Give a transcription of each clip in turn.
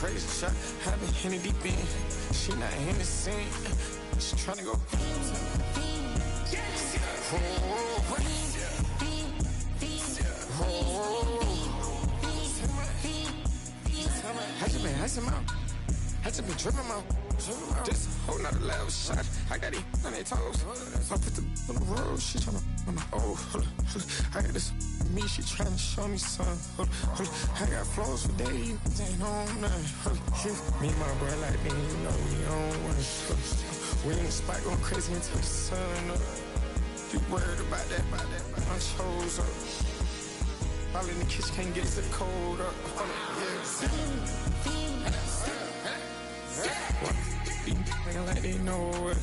crazy shot. I been in it deep in. She not in the scene. She tryna go. I just been dripping out. Just a whole nother level shot. I got it on their toes. I put the on the road. She tryna. Oh, hold up. I got this. Me, she tryna show me something. Hold up. I got flows for days. Ain't on nothing. Me and my bro like me, you know we on one. We in the spot going crazy until the sun up. You worried about that? My chose up. All in the kitchen can't get the cold up. Nigga like they know it.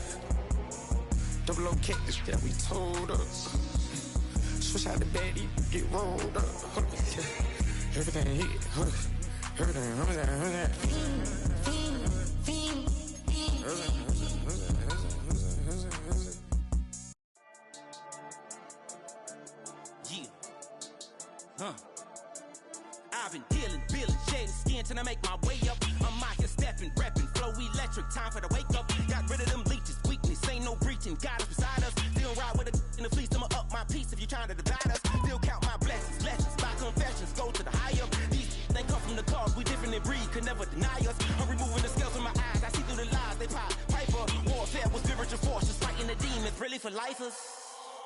Double O cactus that we told us. Switch out the bed, get rolled up. Everything hit, everything. I've been dealing, shedding skin till I make my way up. I'm out here stepping, repping, flow electric, time for the wake up. Got rid of them leeches, weakness, ain't no breaching. God is beside us, still ride with a in the fleece. I'ma up my piece if you trying to divide us. Still count my blessings, lessons, by confessions, go to the high up. These they come from the cause, we different in breed, could never deny us. I'm removing the scales from my eyes, I see through the lies, they pop. Piper, warfare with spiritual forces, fighting the demons, really for lifers.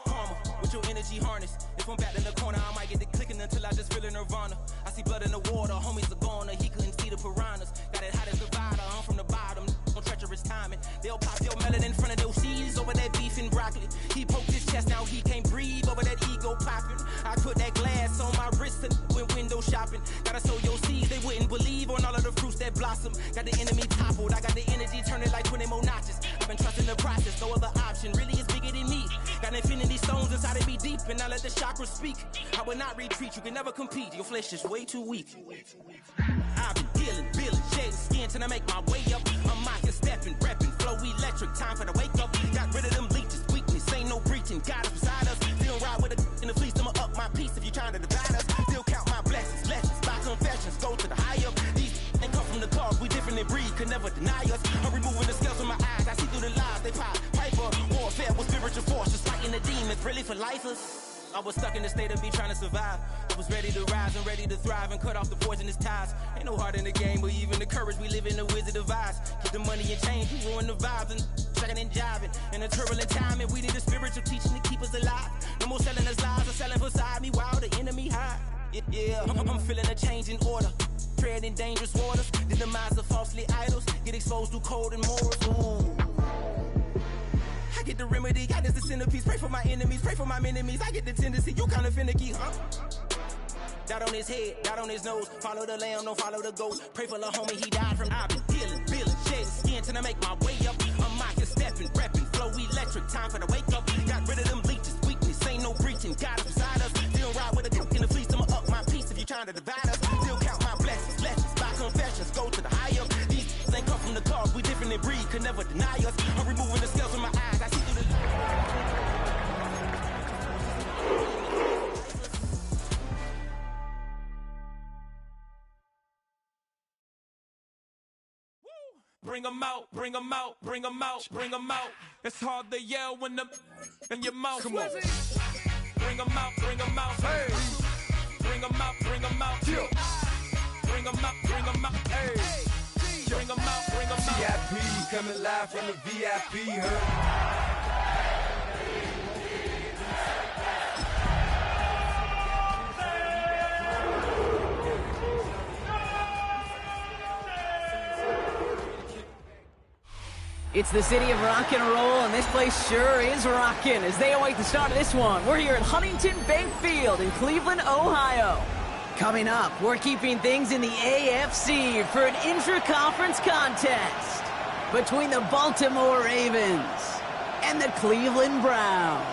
Karma, with your energy harness. If I'm back in the corner, I might get the clicking until I just feel a nirvana. I see blood in the water, homies are gone, he couldn't see the piranhas. Got it hot as divider, I'm from the bottom, on treacherous timing. They'll pop your melon in front of those seeds over that beef and broccoli. He poked his chest, now he can't breathe over that ego popping. I put that glass on my wrist and went window shopping. Gotta sow your seeds, they wouldn't believe on all of the fruits that blossom. Got the enemy toppled, I got the energy turning like 20 more notches. I've been trusting the process, no other option, really is bigger than me. Got infinity stones inside of me deep, and I let the chakras speak. I will not retreat, you can never compete, your flesh is way too weak. I've been dealing, shedding skin till I make my way up. I'm out here stepping, repping, flow electric, time for the wake up. Got rid of them leeches, weakness, ain't no breaching. God is beside us, still ride with a in the fleece. I'ma up my piece if you trying to divide us. Still count my blessings, lessons, by confessions, go to the high up. These ain't come from the cause, we different in breed, could never deny us. I'm removing the scales from my eyes, I see through the lies, they pop. Piper, warfare with spiritual forces, fighting the demons, really for lifers. I was stuck in the state of me trying to survive. I was ready to rise and ready to thrive and cut off the poisonous ties. Ain't no heart in the game, but even the courage we live in the wizard of Oz. Keep the money and change, we ruin the vibes and checking and jiving. In a turbulent time, and we need a spiritual teaching to keep us alive. No more selling us lies or selling beside me while the enemy hide. Yeah, I'm feeling a change in order. Treading dangerous waters, the demise of falsely idols. Get exposed through code and morals. Ooh. I get the remedy, God is the centerpiece. Pray for my enemies, pray for my enemies. I get the tendency, you kinda finicky, huh? Dot on his head, dot on his nose. Follow the lamb, don't follow the goat. Pray for the homie, he died from. I've been dealing, shedding skin till I make my way up. I'm out here stepping, repping, flow electric, time for the wake up. Got rid of them leeches, weakness, ain't no breaching. God is beside us, still ride with a cook in the fleece. I'ma up my piece if you trying to divide us. Still count my blessings, lessons, by confessions, go to the high up. These ain't come from the cause, we different in breed, could never deny us. I'm removing the scales from my eyes, I see through the. Bring them out, bring them out, bring them out, bring them out. It's hard to yell when the in your mouth. Come on. Bring them out, bring them out. Hey. Bring them out, bring them out. Yeah. Bring them out, bring them out. Hey. Bring them out, bring them out. VIP coming live from the VIP, huh? It's the city of rock and roll, and this place sure is rocking as they await the start of this one. We're here at Huntington Bank Field in Cleveland, Ohio. Coming up, we're keeping things in the AFC for an intra-conference contest between the Baltimore Ravens and the Cleveland Browns.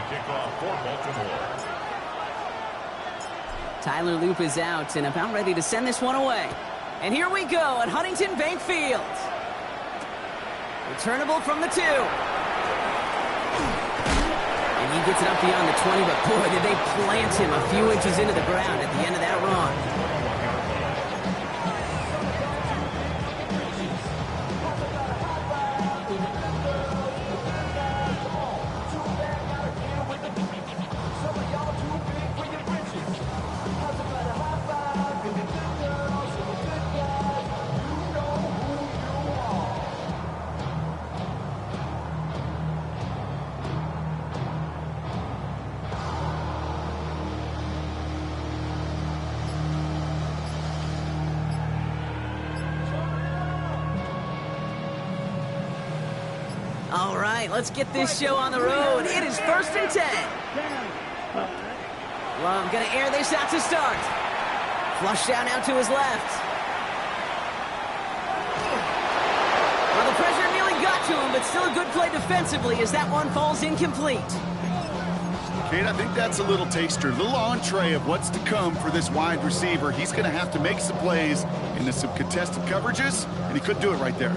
kickoff for Baltimore. Tyler Loop is out and about ready to send this one away. And here we go at Huntington Bank Field. Returnable from the 2. And he gets it up beyond the 20, but boy, did they plant him a few inches into the ground at the end of that run. All right, let's get this show on the road. It is 1st and 10. Love gonna air this out to start. Flush down out to his left. Well, the pressure nearly got to him, but still a good play defensively as that one falls incomplete. Kate, I think that's a little taster, a little entree of what's to come for this wide receiver. He's going to have to make some plays into some contested coverages, and he could do it right there.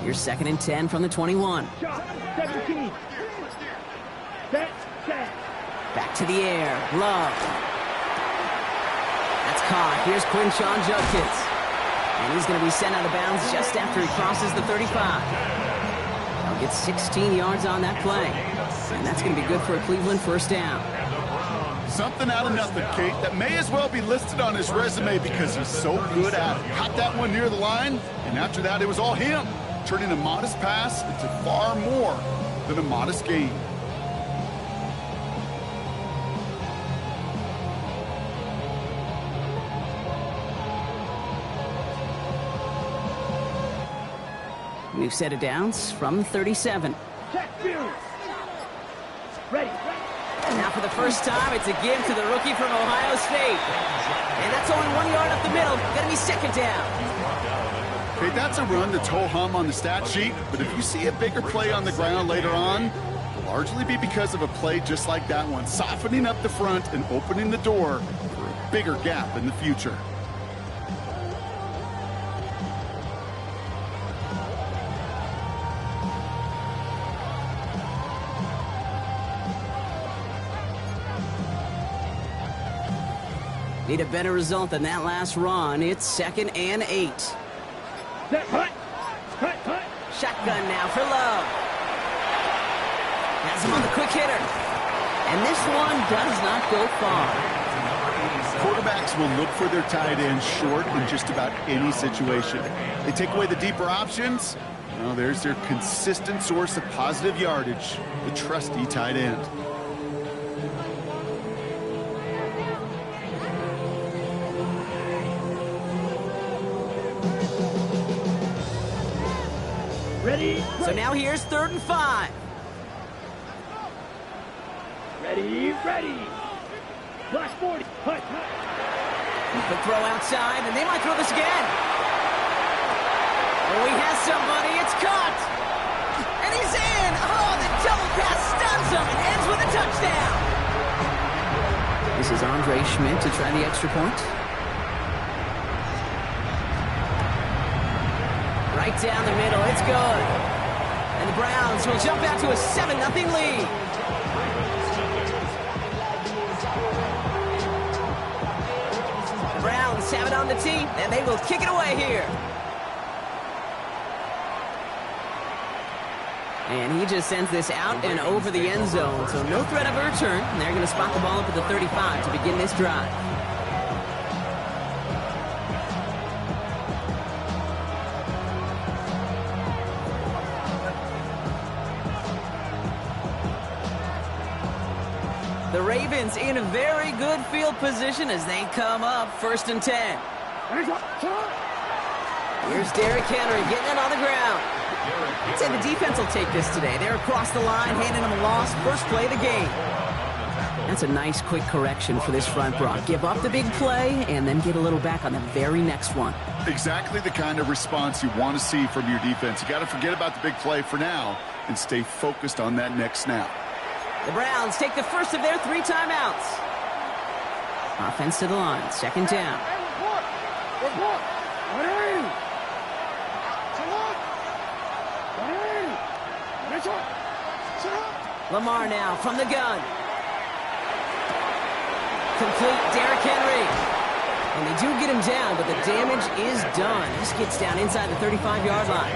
Here's 2nd and 10 from the 21. 17. Back to the air. Love. That's caught. Here's Quinshon Judkins. And he's going to be sent out of bounds just after he crosses the 35. He'll get 16 yards on that play. And that's going to be good for a Cleveland 1st down. Something out of nothing, Kate, that may as well be listed on his resume because he's so good at it. Caught that one near the line, and after that, it was all him, turning a modest pass into far more than a modest gain. New set of downs from the 37. Ready. Now for the first time, it's a give to the rookie from Ohio State. And that's only 1 yard up the middle. Gonna be 2nd down. Okay, that's a run that's ho-hum on the stat sheet, but if you see a bigger play on the ground later on, it'll largely be because of a play just like that one, softening up the front and opening the door for a bigger gap in the future. Need a better result than that last run. It's 2nd and 8. Shotgun now for Love. Has him on the quick hitter. And this one does not go far. Quarterbacks will look for their tight end short in just about any situation. They take away the deeper options. Well, there's their consistent source of positive yardage, the trusty tight end. Ready. So now here's 3rd and 5. Ready. Flash 40. Hut. The throw outside, and they might throw this again. Oh, he has somebody. It's caught. And he's in. Oh, the double pass stuns him and ends with a touchdown. This is Andre Schmidt to try the extra point. Right down the middle. It's good. And the Browns will jump out to a 7-0 lead. The Browns have it on the tee, and they will kick it away here. And he just sends this out and over the end zone, so no threat of a return. And they're going to spot the ball up at the 35 to begin this drive. The Ravens in a very good field position as they come up 1st and 10. Here's Derrick Henry getting it on the ground. I'd say the defense will take this today. They're across the line, handing them a loss. First play of the game. That's a nice, quick correction for this front, Brock. Give up the big play and then get a little back on the very next one. Exactly the kind of response you want to see from your defense. You got to forget about the big play for now and stay focused on that next snap. The Browns take the first of their 3 timeouts. Offense to the line, second down. Lamar now from the gun. Complete, Derrick Henry. And they do get him down, but the damage is done. This gets down inside the 35-yard line.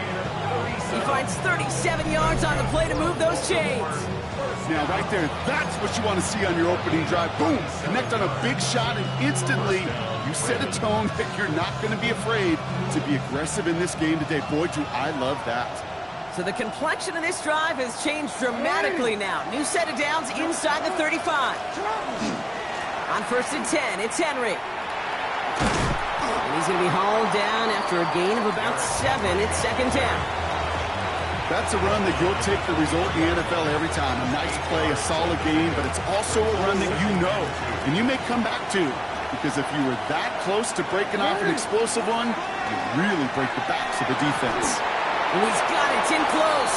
He finds 37 yards on the play to move those chains. Now, right there, that's what you want to see on your opening drive. Boom! Connect on a big shot, and instantly you set a tone that you're not going to be afraid to be aggressive in this game today. Boy, do I love that. So the complexion of this drive has changed dramatically now. New set of downs inside the 35. On first and 10, it's Henry. And he's going to be hauled down after a gain of about 7. It's second down. That's a run that you'll take the result in the NFL every time. A nice play, a solid game, but it's also a run that you know and you may come back to. Because if you were that close to breaking off an explosive one, you really break the backs of the defense. And he's got it in close.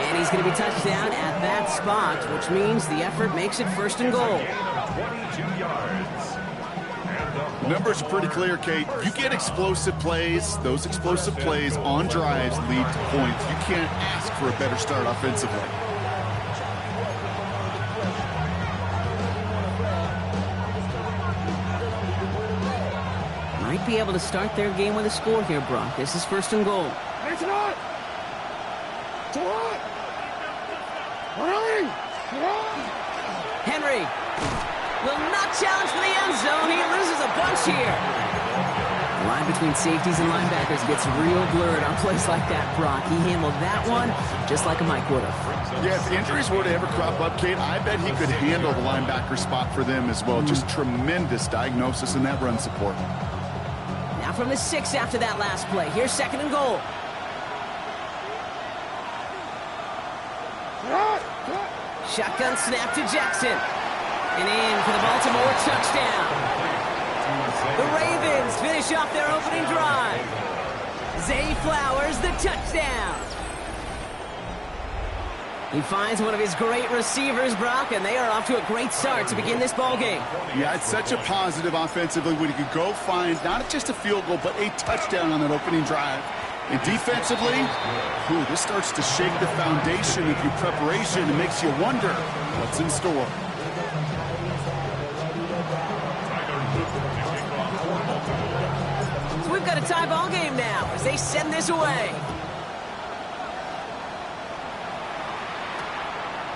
And he's going to be touched down at that spot, which means the effort makes it first and goal. 22 yards. The numbers are pretty clear, Kate. You get explosive plays. Those explosive plays on drives lead to points. You can't ask for a better start offensively. Might be able to start their game with a score here, Brock. This is first and goal. Henry will not challenge for the end zone. He loses a bunch here. The line between safeties and linebackers gets real blurred on plays like that, Brock. He handled that one just like a Mike would have. Yeah, if injuries were to ever crop up, Kate, I bet he could handle the linebacker spot for them as well. Just tremendous diagnosis in that run support. Now from the 6 after that last play. Here's second and goal. Shotgun snap to Jackson. And in for the Baltimore touchdown. The Ravens finish off their opening drive. Zay Flowers, the touchdown. He finds one of his great receivers, Brock, and they are off to a great start to begin this ball game. Yeah, it's such a positive offensively when you can go find not just a field goal, but a touchdown on that opening drive. And defensively, this starts to shake the foundation of your preparation and makes you wonder what's in store. So we've got a tie ball game now as they send this away.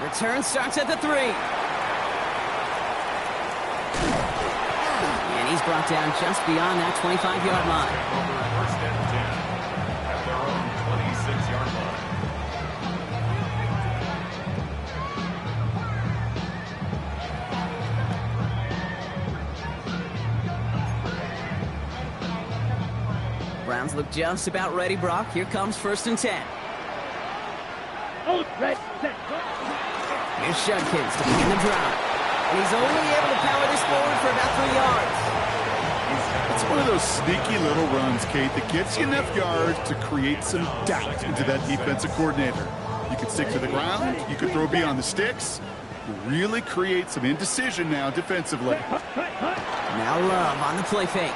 Return starts at the 3. And he's brought down just beyond that 25-yard line. First and 10 at their own 26-yard line. Browns look just about ready, Brock. Here comes first and 10. Oh, right, set, go. Here's Judkins to begin the drive. And he's only able to power this forward for about 3 yards. It's one of those sneaky little runs, Kate, that gets you enough yards to create some doubt into that defensive coordinator. You can stick to the ground. You can throw beyond the sticks. Really create some indecision now defensively. Now Love on the play fake.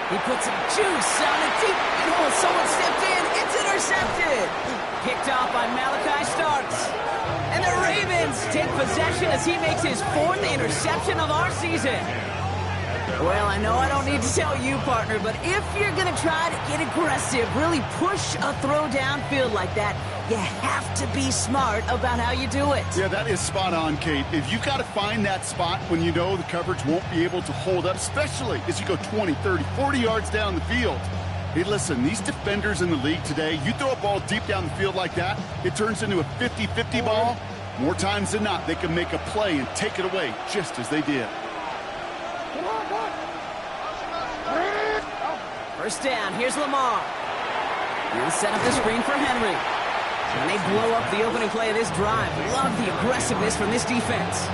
He puts some juice on the deep. Oh, someone stepped in. It's intercepted. Picked off by Malachi Starks. And the Ravens take possession as he makes his 4th interception of our season. Well, I know I don't need to tell you, partner, but if you're going to try to get aggressive, really push a throw downfield like that, you have to be smart about how you do it. Yeah, that is spot on, Kate. If you've got to find that spot when you know the coverage won't be able to hold up, especially as you go 20, 30, 40 yards down the field. Hey, listen, these defenders in the league today, you throw a ball deep down the field like that, it turns into a 50-50 ball. More times than not, they can make a play and take it away just as they did. First down, here's Lamar. He'll set up the screen for Henry. And they blow up the opening play of this drive. Love the aggressiveness from this defense.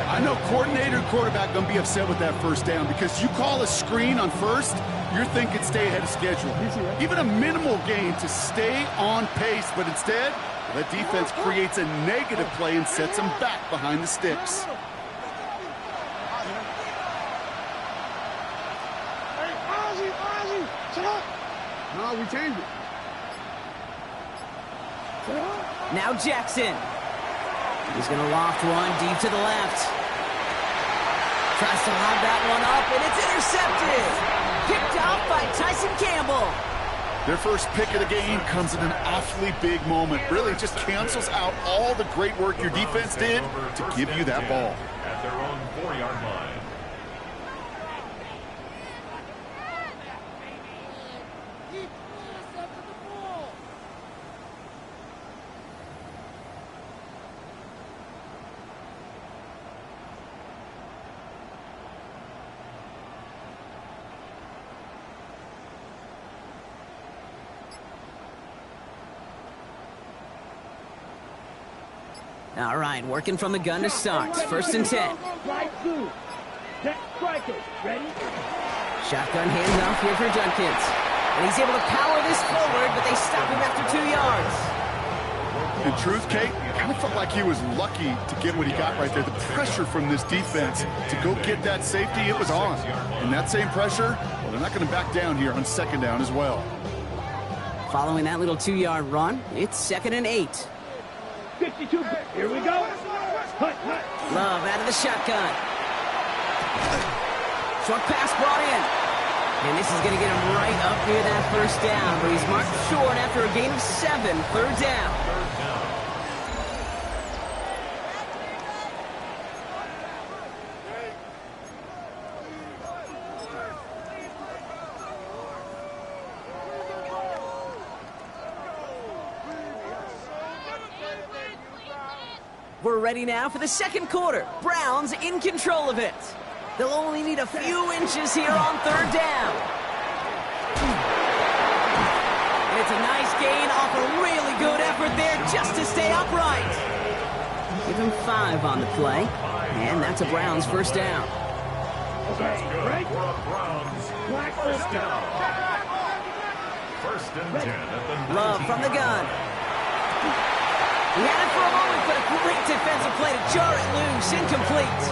I know coordinator and quarterback going to be upset with that first down because you call a screen on first, you're thinking stay ahead of schedule. Even a minimal gain to stay on pace, but instead, that defense creates a negative play and sets them back behind the sticks. No, we changed it. Now Jackson. He's going to loft one deep to the left. Tries to lob that one up, and it's intercepted. Picked off by Tyson Campbell. Their first pick of the game comes in an awfully big moment. Really just cancels out all the great work your defense did to give you that ball. At their own 4-yard line. All right, working from the gun to start. First and 10. Shotgun handoff here for Judkins. And he's able to power this forward, but they stop him after 2 yards. In truth, Kate, kind of felt like he was lucky to get what he got right there. The pressure from this defense to go get that safety, it was on. And that same pressure, well, they're not going to back down here on second down as well. Following that little 2-yard run, it's 2nd and 8. 52. Here we go. Hut. Love out of the shotgun. Short pass brought in. And this is going to get him right up near that first down, but he's marked short after a gain of 7, third down. We're ready now for the second quarter. Browns in control of it. They'll only need a few inches here on third down. And it's a nice gain off a really good effort there just to stay upright. Give him 5 on the play. And that's a Browns first down. That's good for a Browns first down. First and 10 at the Love from the gun. He had it for a moment, but a great defensive play to jar it loose. Incomplete.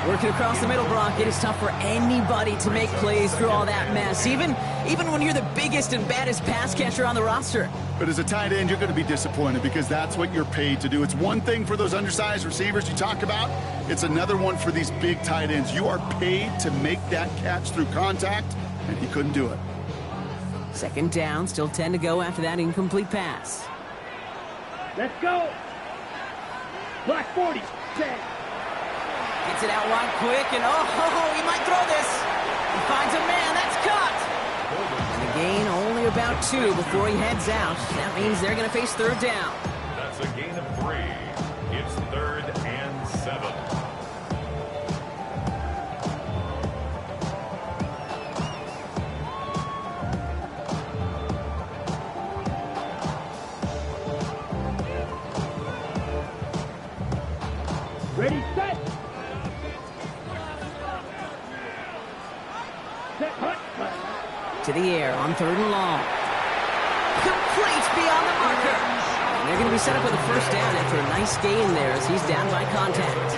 Working across the middle, Brock, it is tough for anybody to make plays through all that mess, even when you're the biggest and baddest pass catcher on the roster. But as a tight end, you're going to be disappointed because that's what you're paid to do. It's one thing for those undersized receivers you talk about. It's another one for these big tight ends. You are paid to make that catch through contact, and he couldn't do it. Second down, still 10 to go after that incomplete pass. Let's go. Black 40. 10. Gets it out wide quick, and he might throw this. He finds a man. That's caught. And a gain only about 2 before he heads out. That means they're going to face third down. That's a gain of 3. It's 3rd and 7. Ready, set. Set, hut. To the air on 3rd and long. Complete beyond the marker. And they're going to be set up with a first down after a nice gain there as he's down by contact.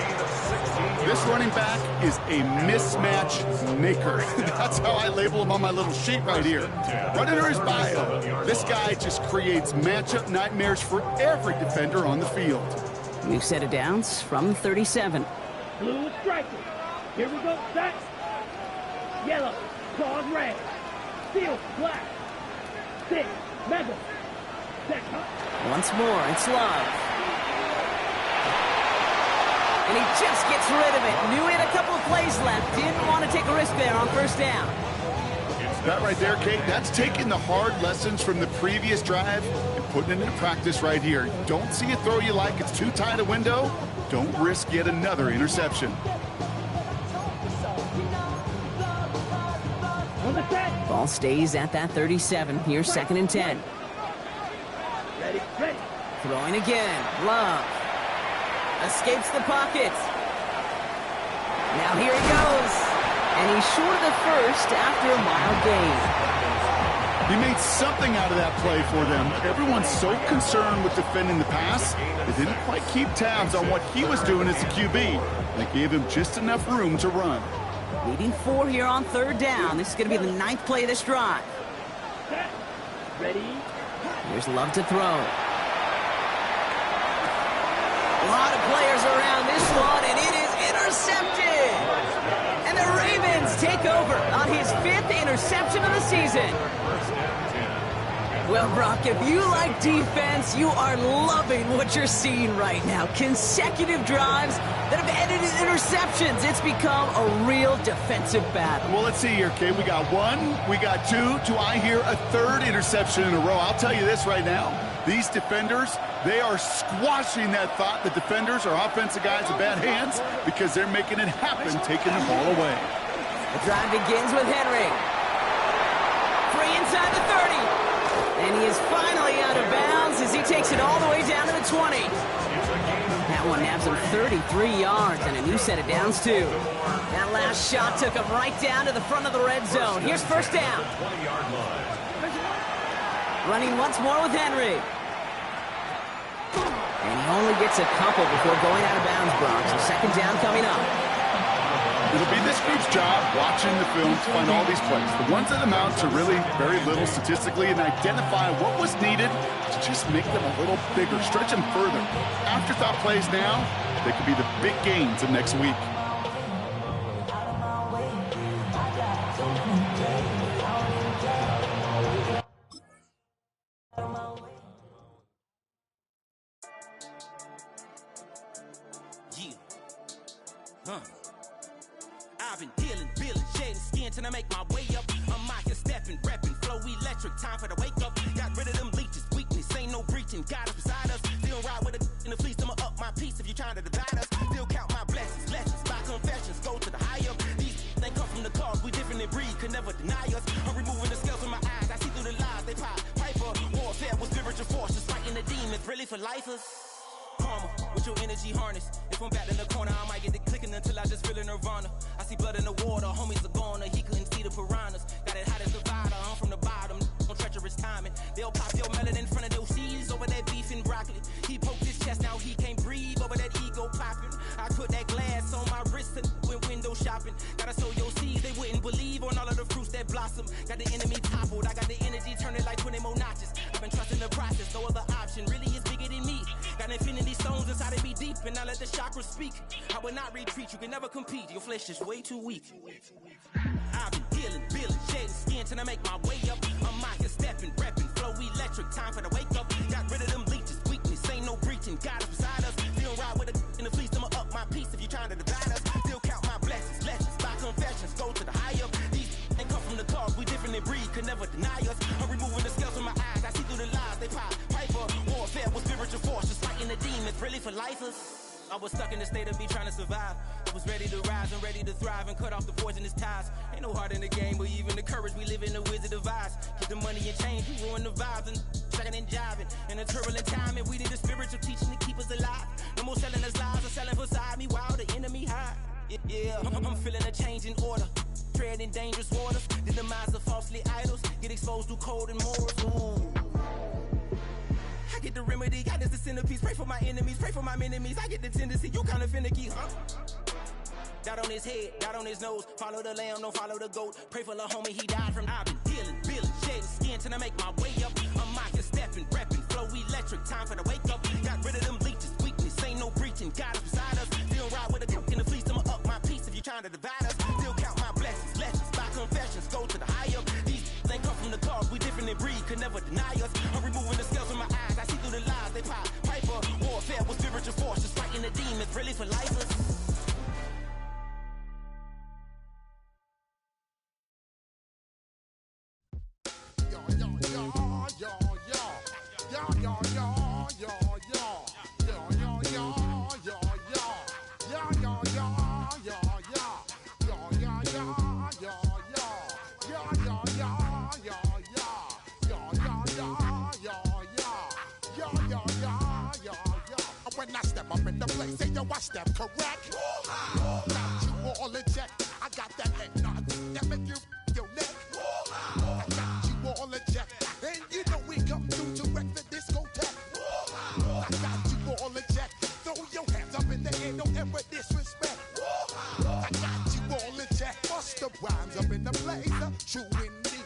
This running back is a mismatch maker. That's how I label him on my little sheet right here. Right under his bio, this guy just creates matchup nightmares for every defender on the field. New set of downs from 37. Blue is striking. Here we go, set. Yellow, claws red. Steel, black. 6, metal. Set, hut. Once more, it's Love. And he just gets rid of it. Knew he had a couple of plays left. Didn't want to take a risk there on first down. That right there, Kate, that's taking the hard lessons from the previous drive and putting it into practice right here. Don't see a throw you like. It's too tight a window. Don't risk yet another interception. On the set. Ball stays at that 37. Here's 2nd and 10. Ready, ready. Throwing again. Love. Escapes the pocket. Now here he goes. And he's short of the first after a mild gain. He made something out of that play for them. Everyone's so concerned with defending the pass, they didn't quite keep tabs on what he was doing as a QB. They gave him just enough room to run. Leading 4 here on 3rd down. This is going to be the 9th play of this drive. Set. Ready. Here's Love to throw. A lot of players around this one, and it is intercepted. And the Ravens take over on his 5th interception of the season. Well, Brock, if you like defense, you are loving what you're seeing right now. Consecutive drives that have ended in interceptions. It's become a real defensive battle. Well, let's see here, Kay. We got 1, we got 2. Do I hear a 3rd interception in a row? I'll tell you this right now. These defenders, they are squashing that thought. The defenders are offensive guys in bad hands because they're making it happen, taking the ball away. The drive begins with Henry. Free inside the 30. And he is finally out of bounds as he takes it all the way down to the 20. That one nabs him 33 yards and a new set of downs, too. That last shot took him right down to the front of the red zone. Here's 1st down. Running once more with Henry. And he only gets a couple before going out of bounds, Brock. So 2nd down coming up. It'll be this group's job watching the film to find all these plays. The ones that amount to really very little statistically and identify what was needed to just make them a little bigger, stretch them further. Afterthought plays now, they could be the big gains of next week. I've been dealing, shedding skin till I make my way up. I'm out here stepping, repping, flow electric, time for the wake up. Got rid of them leeches, weakness, ain't no breaching, God is beside us. Still ride with a in the fleece, I'ma up my piece if you trying to divide us. Still count my blessings, lessons, by confessions, go to the higher. These they come from the cause, we different in breed, could never deny us. I'm removing the scales from my eyes, I see through the lies, they pop. Piper, warfare with spiritual force, just fighting the demons, really for lifers. Karma, with your energy harness. If I'm back in the corner, I might get it clicking until I just feel a nirvana. I see blood in the water, homies are gone, he couldn't see the piranhas. Got it hot as Nevada, I'm from the bottom, on treacherous timing. They'll pop your melon in front of those seeds over that beef and broccoli. He poked his chest, now he can't breathe over that ego popping. I put that glass on my wrist and went window shopping. Gotta sow your seeds, they wouldn't believe on all of the fruits that blossom. Got the enemy toppled, I got the energy turning like 20 more notches. I've been trusting the process, no other option really is bigger than me. Got infinity stones inside of me deep, and I let the chakras speak. I will not retreat, you can never compete, your flesh is way too weak. I've been dealing, shedding skin till I make my way up. I'm out here stepping, repping, flow electric, time for the wake up. Got rid of them leeches, weakness, ain't no breaching, God is beside us. Still ride with a in the fleece, I'ma up my piece if you trying to divide us. Still count my blessings, lessons, by confessions, go to the higher. These ain't come from the cause, we different in breed, could never deny us. I'm removing the scales from my eyes, I see through the lies, they pop. Piper, warfare with spiritual force, just fighting the demons, really for lifers. I was stuck in the state of me trying to survive. I was ready to rise and ready to thrive and cut off the poisonous ties. Ain't no heart in the game, but even the courage we live in the wizard of Oz. Get the money and change, we ruin the vibes and checking and jiving. In a turbulent time, and we need a spiritual teaching to keep us alive. No more selling us lies or selling beside me while the enemy hide. Yeah, I'm feeling a change in order. Treading dangerous waters. The demise of falsely idols. Get exposed to cold and morals. Ooh. I get the remedy, God is the centerpiece. Pray for my enemies, pray for my enemies. I get the tendency, you kinda finicky, huh? Dot on his head, dot on his nose. Follow the lamb, don't follow the goat. Pray for the homie, he died from. I've been dealing, shedding skin till I make my way up. I'm out here stepping, repping, flow electric, time for the wake up. Got rid of them leeches, weakness, ain't no breaching, God is beside us. Still ride with a cook in the fleece, I'ma up my piece if you trying to divide us. Still count my blessings, lessons, by confessions, go to the higher. These ain't come from the cause, we different in breed, could never deny us. I'm removing the scales from my eyes, I see through the lies, they pop. Piper, warfare with spiritual force, just fighting the demons, really for lifers. Yeah. place, say yo, watch that correct. Got you all in check. I got that head nod that make you your neck. I got you all in check. And you know we come through to wreck the discotheque. I got you all in check. Throw your hands up in the air, don't ever disrespect. I got you all in check. Bust the rhymes up in the blazer. True indeed.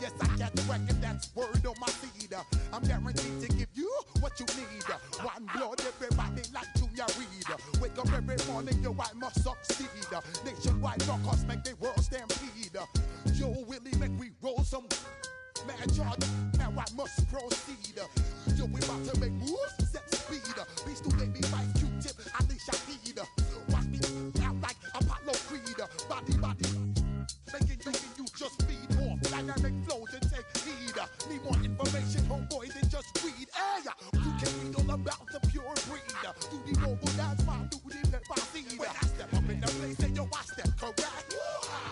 Yes, I got wreck and that's word on my seed. I'm guaranteed to give you what you need. One blood, everybody like Junior Reed. Wake up every morning, yo, I must succeed. Nationwide rockers make the world stampede. Yo, Willie, make we roll some man charge. Now I must proceed. Yo, we about to make moves, set speed. Beast to baby, Vice Q-tip, Ali Shaheed. Watch me out like Apollo Creed. Body, making you just feed off dynamic flows and take heed. Need more information, homeboy, than just read. Hey, you can read all about the pure breed. Do the noble dance, my duty, let my seed. When I step up in the place, say yo, I step correct.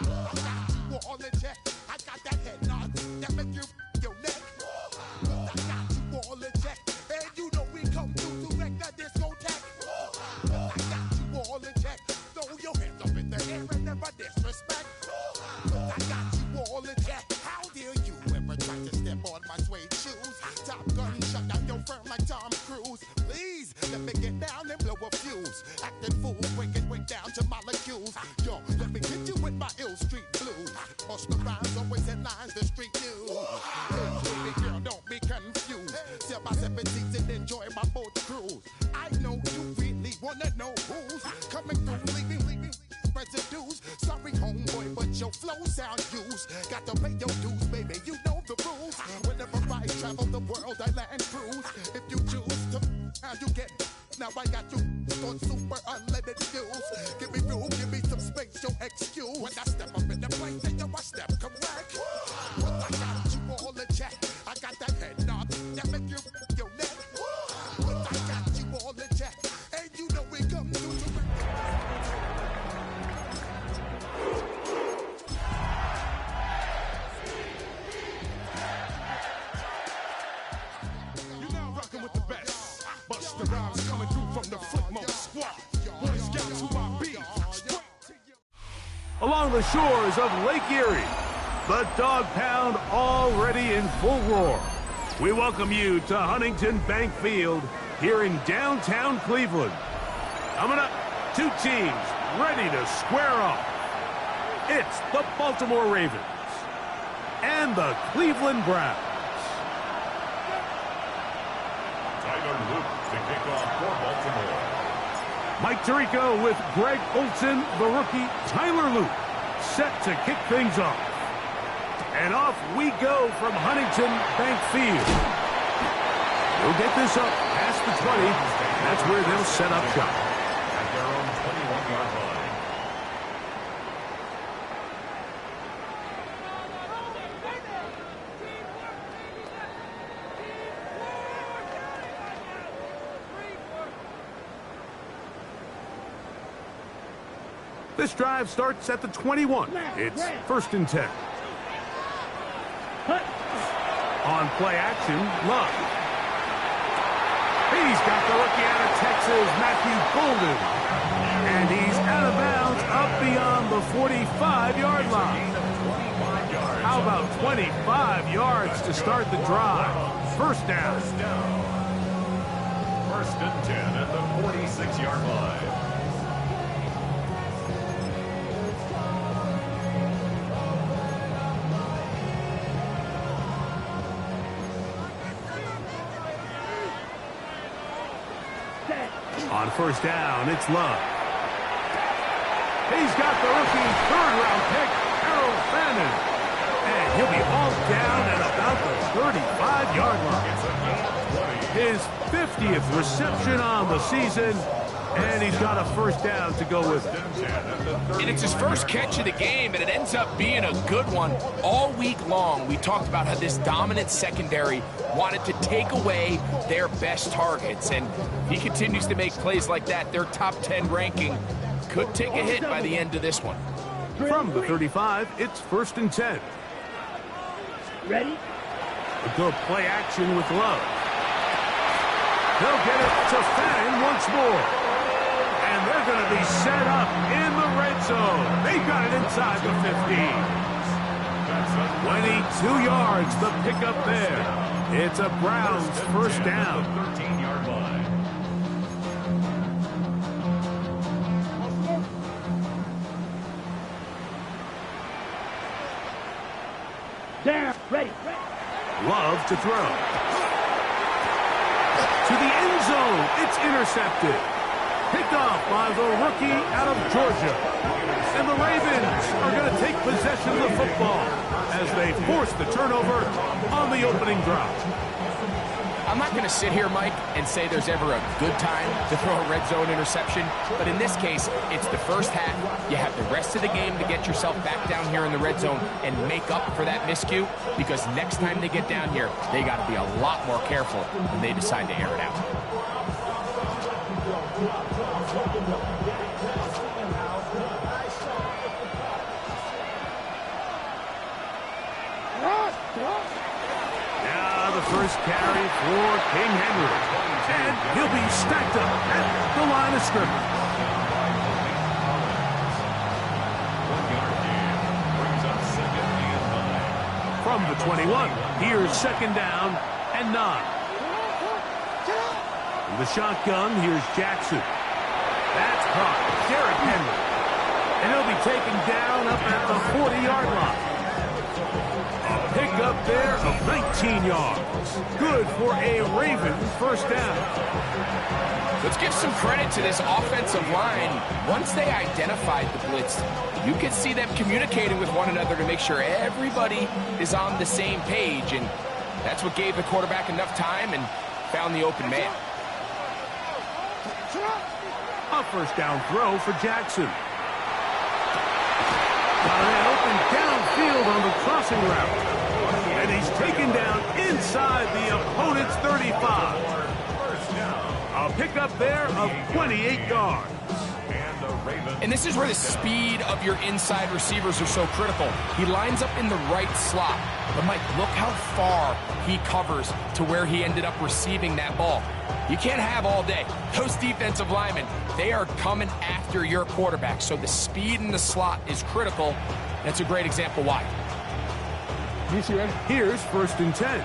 I got you all in check. I got that head nod that make you your neck. I got you all in check. And you know we come through to wreck the discotheque. I got you all in check. Throw your hands up in the air and never disrespect. I got you all in check. How dare you ever try to step on my suede shoes? Top Gun shut down your firm like Tom Cruise. Please let me get down and blow a fuse. Acting fool, breaking way down to molecules. Yo, let me hit you with my ill street blues. Bust the rhymes, always in lines, the street news. Hey, baby girl, don't be confused. Sell my 17s and enjoy my boat cruise. I know you really wanna know who's coming through, leaving residues. Sorry, homeboy, but your flow sound used. Got to pay your dues, baby, you know the rules. Whenever I travel the world, I land cruise. If you choose to, how you get. Now I got you on super unlimited views. Give me room, give me some space, your excuse. When I step up in the place, then yo, I step correct. But I got you all in check. I got that head nod that make you your neck. But I got you all in check. And you know we come through to with the best. Busta Rhymes coming through from the footmost squad. Boy Scouts who I be. Along the shores of Lake Erie, the Dog Pound already in full roar. We welcome you to Huntington Bank Field here in downtown Cleveland. Coming up, two teams ready to square off. It's the Baltimore Ravens and the Cleveland Browns. Luke to kick off for Baltimore. Mike Tirico with Greg Olsen, the rookie Tyler Luke, set to kick things off. And off we go from Huntington Bank Field. We'll get this up past the 20. That's where they'll set up shop. At their own 21-yard line. This drive starts at the 21. It's 1st and 10. On play action, Love. He's got the rookie out of Texas, Matthew Golden. And he's out of bounds up beyond the 45-yard line. How about 25 yards to start the drive? First down. 1st and 10 at the 46-yard line. On 1st down, it's Love. He's got the rookie 3rd-round pick, Harold Fannin. And he'll be hauled down at about the 35-yard line. His 50th reception on the season, and he's got a 1st down to go with it. And it's his first catch of the game, and it ends up being a good one. All week long, we talked about how this dominant secondary wanted to take away their best targets, and he continues to make plays like that. Their top 10 ranking could take a hit by the end of this one. From the 35, it's 1st and 10. Ready? A good play action with Love. They'll get it to Fannin once more. And they're going to be set up in the red zone. They've got it inside the 15. 22 yards, the pickup there. It's a Browns first down. 13-yard line. There, ready. Love to throw. To the end zone. It's intercepted. Picked off by the rookie out of Georgia. And the Ravens are going to take possession of the football as they force the turnover on the opening drive. I'm not going to sit here, Mike, and say there's ever a good time to throw a red zone interception, but in this case, it's the first half. You have the rest of the game to get yourself back down here in the red zone and make up for that miscue, because next time they get down here, they got to be a lot more careful when they decide to air it out. First carry for King Henry. And he'll be stacked up at the line of scrimmage. 1-yard gain brings up 2nd and 9. From the 21, here's 2nd down and 9. In the shotgun, here's Jackson. That's caught. Derrick Henry. And he'll be taken down up at the 40-yard line. Pick up there of 19 yards. Good for a Ravens first down. Let's give some credit to this offensive line. Once they identified the blitz, you could see them communicating with one another to make sure everybody is on the same page, and that's what gave the quarterback enough time and found the open man. A first down throw for Jackson. Got an open downfield on the crossing route. And he's taken down inside the opponent's 35. A pickup there of 28 yards. And this is where the speed of your inside receivers are so critical. He lines up in the right slot. But, Mike, look how far he covers to where he ended up receiving that ball. You can't have all day. Those defensive linemen, they are coming after your quarterback. So the speed in the slot is critical. That's a great example why. Here's 1st and 10.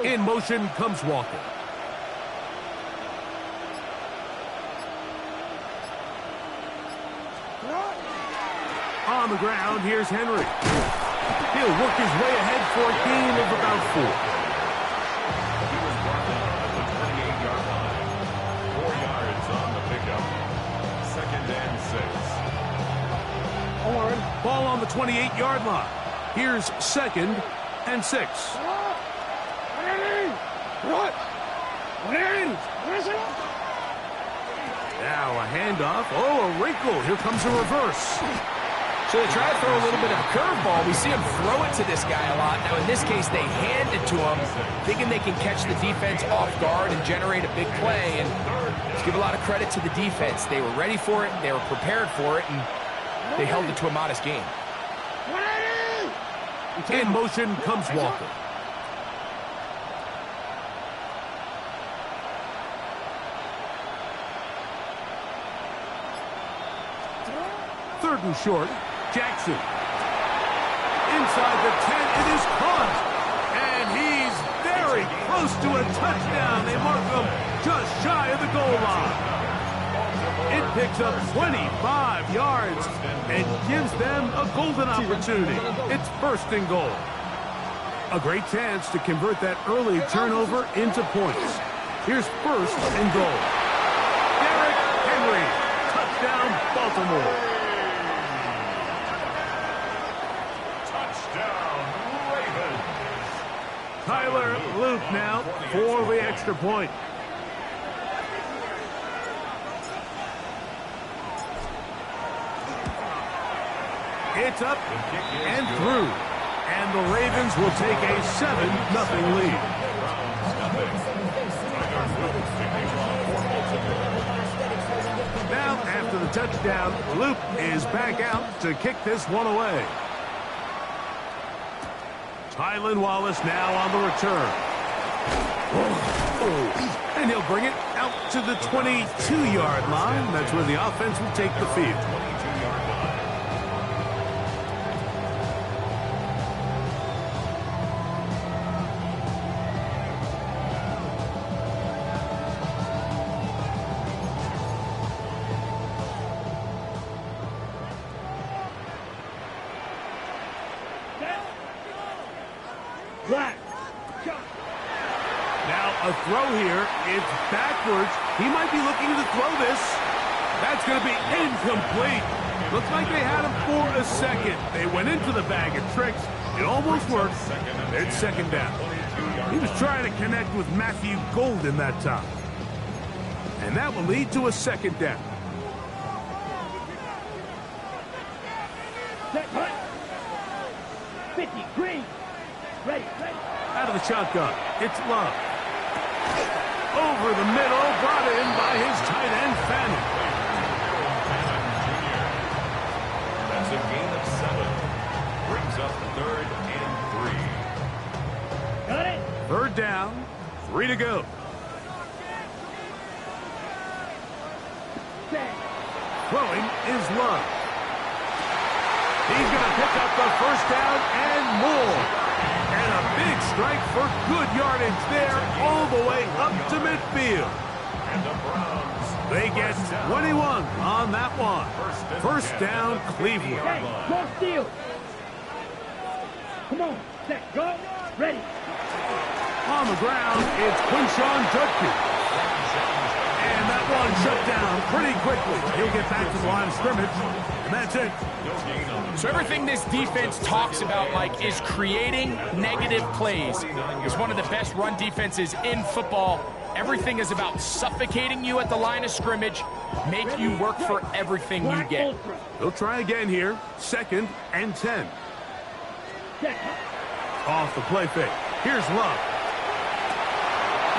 In motion comes Walker. On the ground, here's Henry. He'll work his way ahead for a gain of about 4. Ball on the 28-yard line. Here's 2nd and 6. Now a handoff. Oh, a wrinkle. Here comes a reverse. So they try to throw a little bit of a curveball. We see him throw it to this guy a lot. Now, in this case, they hand it to him, thinking they can catch the defense off guard and generate a big play. And let's give a lot of credit to the defense. They were ready for it. They were prepared for it. And they held it to a modest game. In motion comes Walker. Third and short, Jackson. Inside the 10, it is caught. And he's very close to a touchdown. They mark him just shy of the goal line. It picks up 25 yards and gives them a golden opportunity. It's 1st and goal. A great chance to convert that early turnover into points. Here's 1st and goal. Derrick Henry, touchdown, Baltimore. Touchdown, Ravens. Tyler Luke now for the extra point. It's up and through. And the Ravens will take a 7-0 lead. Now, after the touchdown, Luke is back out to kick this one away. Highland Wallace now on the return. And he'll bring it out to the 22-yard line. That's where the offense will take the field. Black. Now a throw here. It's backwards. He might be looking to throw this. That's going to be incomplete. Looks like they had him for a second. They went into the bag of tricks. It almost worked. It's second down. He was trying to connect with Matthew Golden that time. And that will lead to a second down. Set, hut. 50, green. Ready. Out of the shotgun, it's Love. Over the middle, brought in by his tight end, Fannin. That's a gain of 7. Brings up 3rd and 3. Got it? Third down, 3 to go. Set. Throwing is Love. He's going to pick up the first down and more. And a big strike for good yardage there all the way up to midfield. And the Browns. They get 21 on that one. First down, Cleveland. Hey, cross field. Come on. Set. Go. Ready. On the ground, it's Quinshawn Judkins. And that one shut down pretty quickly. He'll get back to the line of scrimmage, and that's it. So everything this defense talks about, Mike, is creating negative plays. It's one of the best run defenses in football. Everything is about suffocating you at the line of scrimmage, make you work for everything you get. They'll try again here. 2nd and 10. Off the play fake. Here's Love.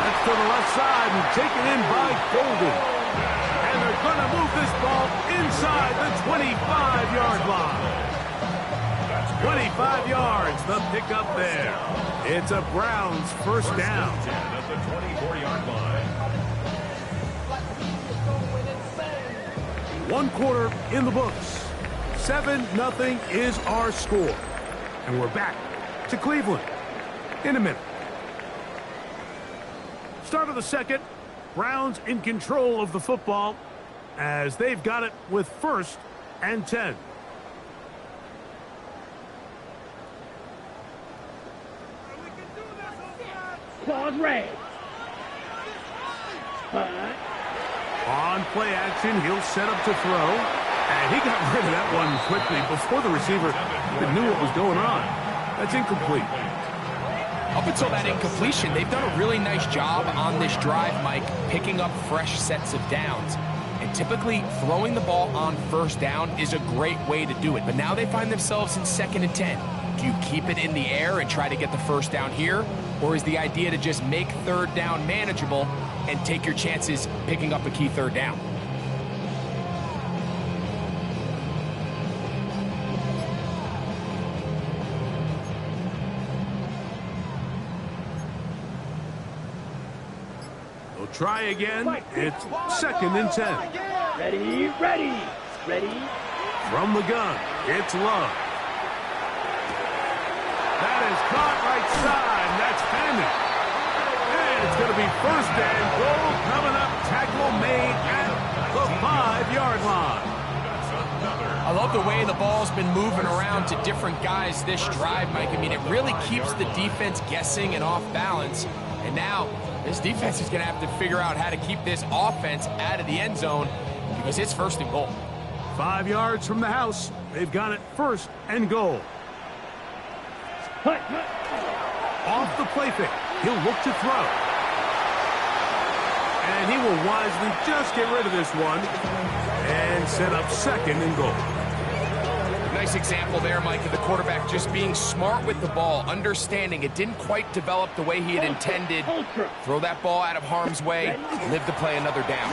That's to the left side and taken in by Golden. And they're going to move this ball inside the 25-yard line. 25 yards, the pickup there. It's a Browns first down. At the 24-yard line. 1 quarter in the books. 7-0 is our score. And we're back to Cleveland in a minute. Start of the second. Browns in control of the football as they've got it with 1st and 10. Claws red. On play action, he'll set up to throw. And he got rid of that one quickly before the receiver even knew what was going on. That's incomplete. Up until that incompletion, they've done a really nice job on this drive, Mike, picking up fresh sets of downs. And typically, throwing the ball on first down is a great way to do it. But now they find themselves in 2nd and 10. Do you keep it in the air and try to get the first down here? Or is the idea to just make 3rd down manageable and take your chances picking up a key 3rd down? They'll try again. It's 2nd and 10. Ready. From the gun, it's Love. That is caught right side. That's Fannin. And it's going to be 1st and goal coming up. Tackle made at the 5-yard line. I love the way the ball's been moving around to different guys this drive, Mike. I mean, it really keeps the defense guessing and off balance. And now this defense is going to have to figure out how to keep this offense out of the end zone because it's 1st and goal. 5 yards from the house. They've got it 1st and goal. Off the play fake. He'll look to throw. And he will wisely just get rid of this one and set up 2nd and goal. Nice example there, Mike, of the quarterback just being smart with the ball, understanding it didn't quite develop the way he had intended. Throw that ball out of harm's way, live to play another down.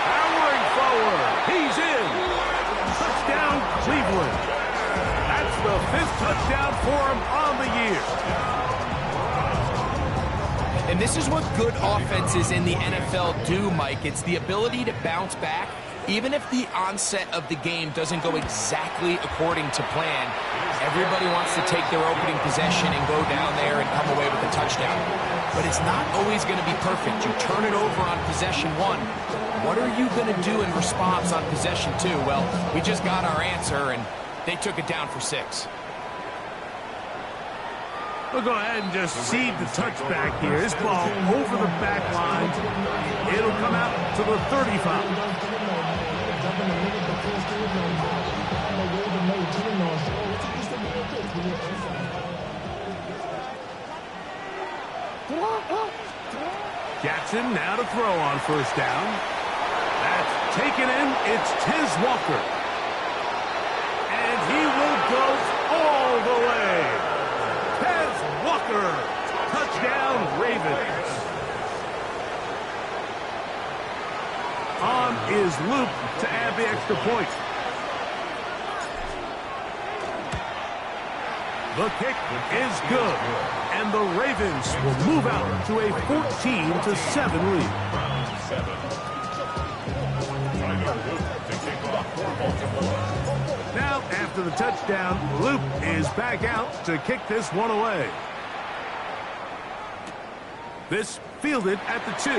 Powering forward. He's in. Touchdown, Cleveland. That's the 5th touchdown for him on the year. And this is what good offenses in the NFL do, Mike. It's the ability to bounce back, even if the onset of the game doesn't go exactly according to plan. Everybody wants to take their opening possession and go down there and come away with a touchdown. But it's not always going to be perfect. You turn it over on possession 1. What are you going to do in response on possession 2? Well, we just got our answer, and they took it down for 6. We'll go ahead and just seed the touchback here. This ball over the back line. It'll come out to the 35. Jackson now to throw on first down. That's taken in. It's Tiz Walker. And he will go all the way. Tiz Walker. Touchdown, Ravens. On is Luke to add the extra point. The kick is good, and the Ravens will move out to a 14-7 lead. Now, after the touchdown, Luke is back out to kick this one away. This fielded at the 2.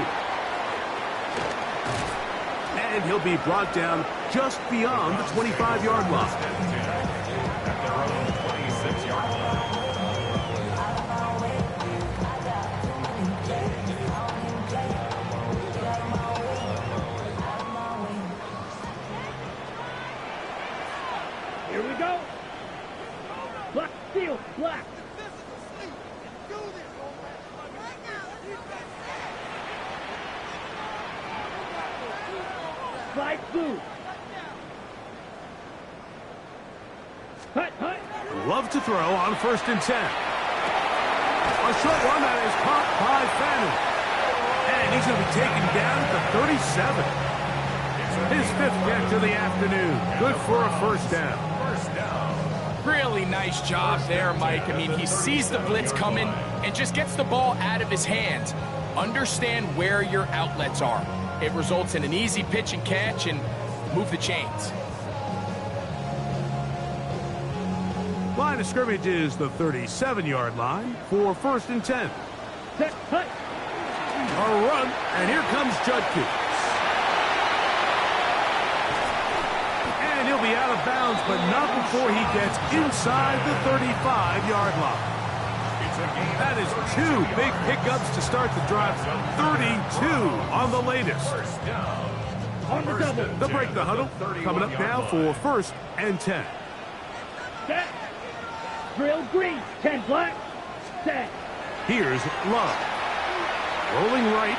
And he'll be brought down just beyond the 25-yard line. Here we go. Black, steel, black. Light blue. Hut, hut. Love to throw on 1st and 10. A short one that is caught by Fanning. And he's going to be taken down at the 37. His 5th catch of the afternoon. Good for a first down. Really nice job there, Mike. I mean, he sees the blitz coming and just gets the ball out of his hands. Understand where your outlets are. It results in an easy pitch and catch and move the chains. Line of scrimmage is the 37-yard line for 1st and 10. Set, hut. A run, and here comes Judkins. And he'll be out of bounds, but not before he gets inside the 35-yard line. That is 2 big pickups to start the drive. 32 on the latest. On the double. They'll break the huddle. Coming up now for 1st and 10. Set. Drill green. 10 black. Set. Here's Love. Rolling right.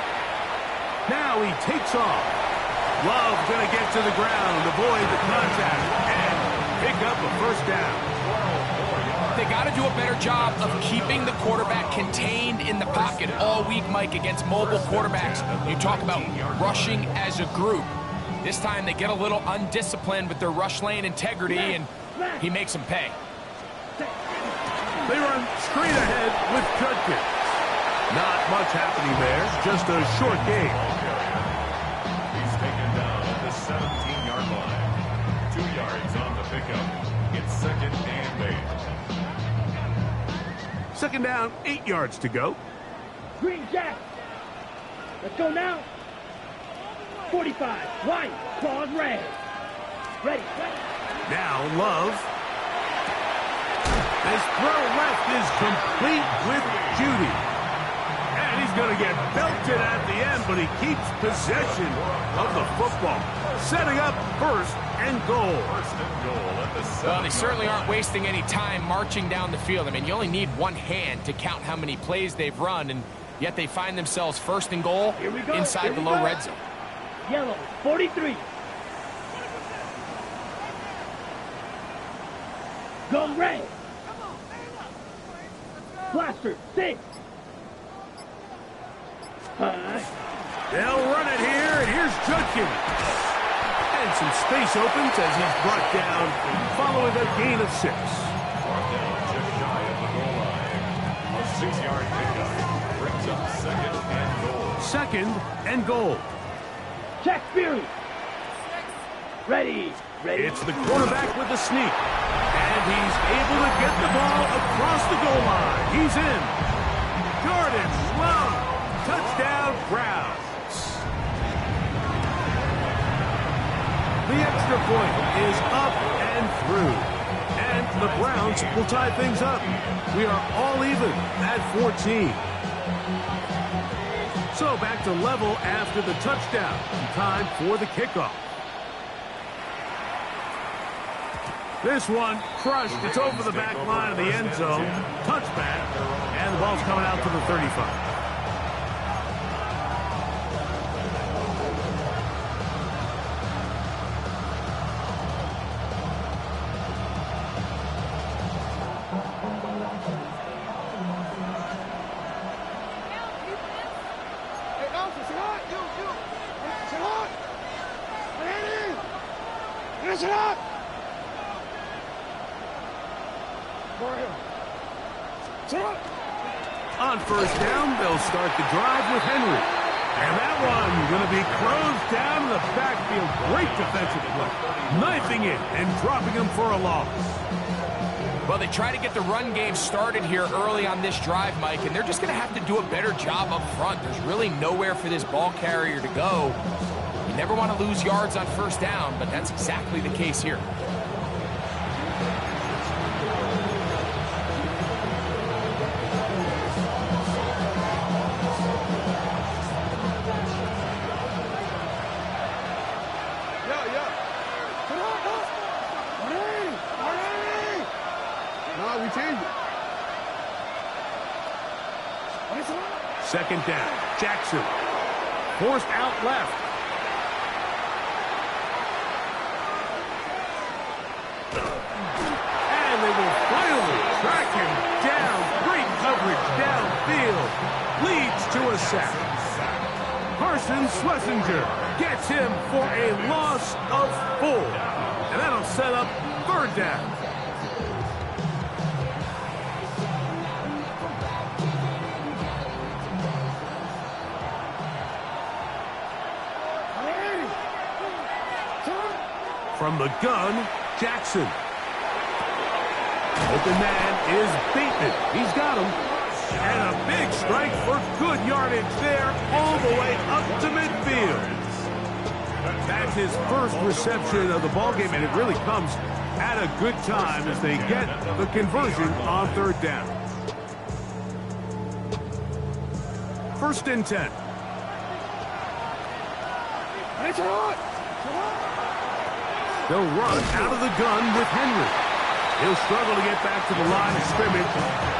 Now he takes off. Love going to get to the ground, avoid the contact, and pick up a first down. They got to do a better job of keeping the quarterback contained in the pocket all week, Mike, against mobile quarterbacks. You talk about rushing as a group. This time they get a little undisciplined with their rush lane integrity, and he makes them pay. They run straight ahead with Judkins. Not much happening there, just a short game. He's taken down at the 17-yard line. 2 yards on the pickup. It's 2nd and 8. 2nd down, 8 yards to go. Green Jack. Let's go now. 45. White. Claws red. Ready. Now Love. His throw left is complete with Judy. And he's going to get belted at the end, but he keeps possession of the football. Setting up 1st and goal. 1st and goal at the 7. Well, they certainly aren't wasting any time marching down the field. I mean, you only need one hand to count how many plays they've run, and yet they find themselves 1st and goal inside the low red zone. Yellow, 43. Go red. Blaster, 6. They'll run it here, and here's Judkins. And some space opens as he's brought down following a gain of 6. 6-yard pickup brings up second and goal. Second and goal. Jack Fury. Ready. It's the quarterback with the sneak. And he's able to get the ball across the goal line. He's in. Jordan Love. Touchdown, Browns. The extra point is up and through. And the Browns will tie things up. We are all even at 14. So back to level after the touchdown. Time for the kickoff. This one crushed. It's over the back line of the end zone. Touchback. And the ball's coming out to the 35. On first down, they'll start the drive with Henry. And that one going to be closed down in the backfield. Great defensive play. Knifing it and dropping him for a loss. Well, they try to get the run game started here early on this drive, Mike, and they're just going to have to do a better job up front. There's really nowhere for this ball carrier to go. You never want to lose yards on first down, but that's exactly the case here. Second down. Jackson. Forced out left. And they will finally track him down. Great coverage downfield. Leads to a sack. Carson Schlesinger gets him for a loss of 4. And that'll set up third down. From the gun, Jackson. Open man is Bateman. He's got him. And a big strike for good yardage there all the way up to midfield. That's his first reception of the ballgame, and it really comes at a good time as they get the conversion on third down. First and 10. They'll run out of the gun with Henry. He'll struggle to get back to the line of scrimmage.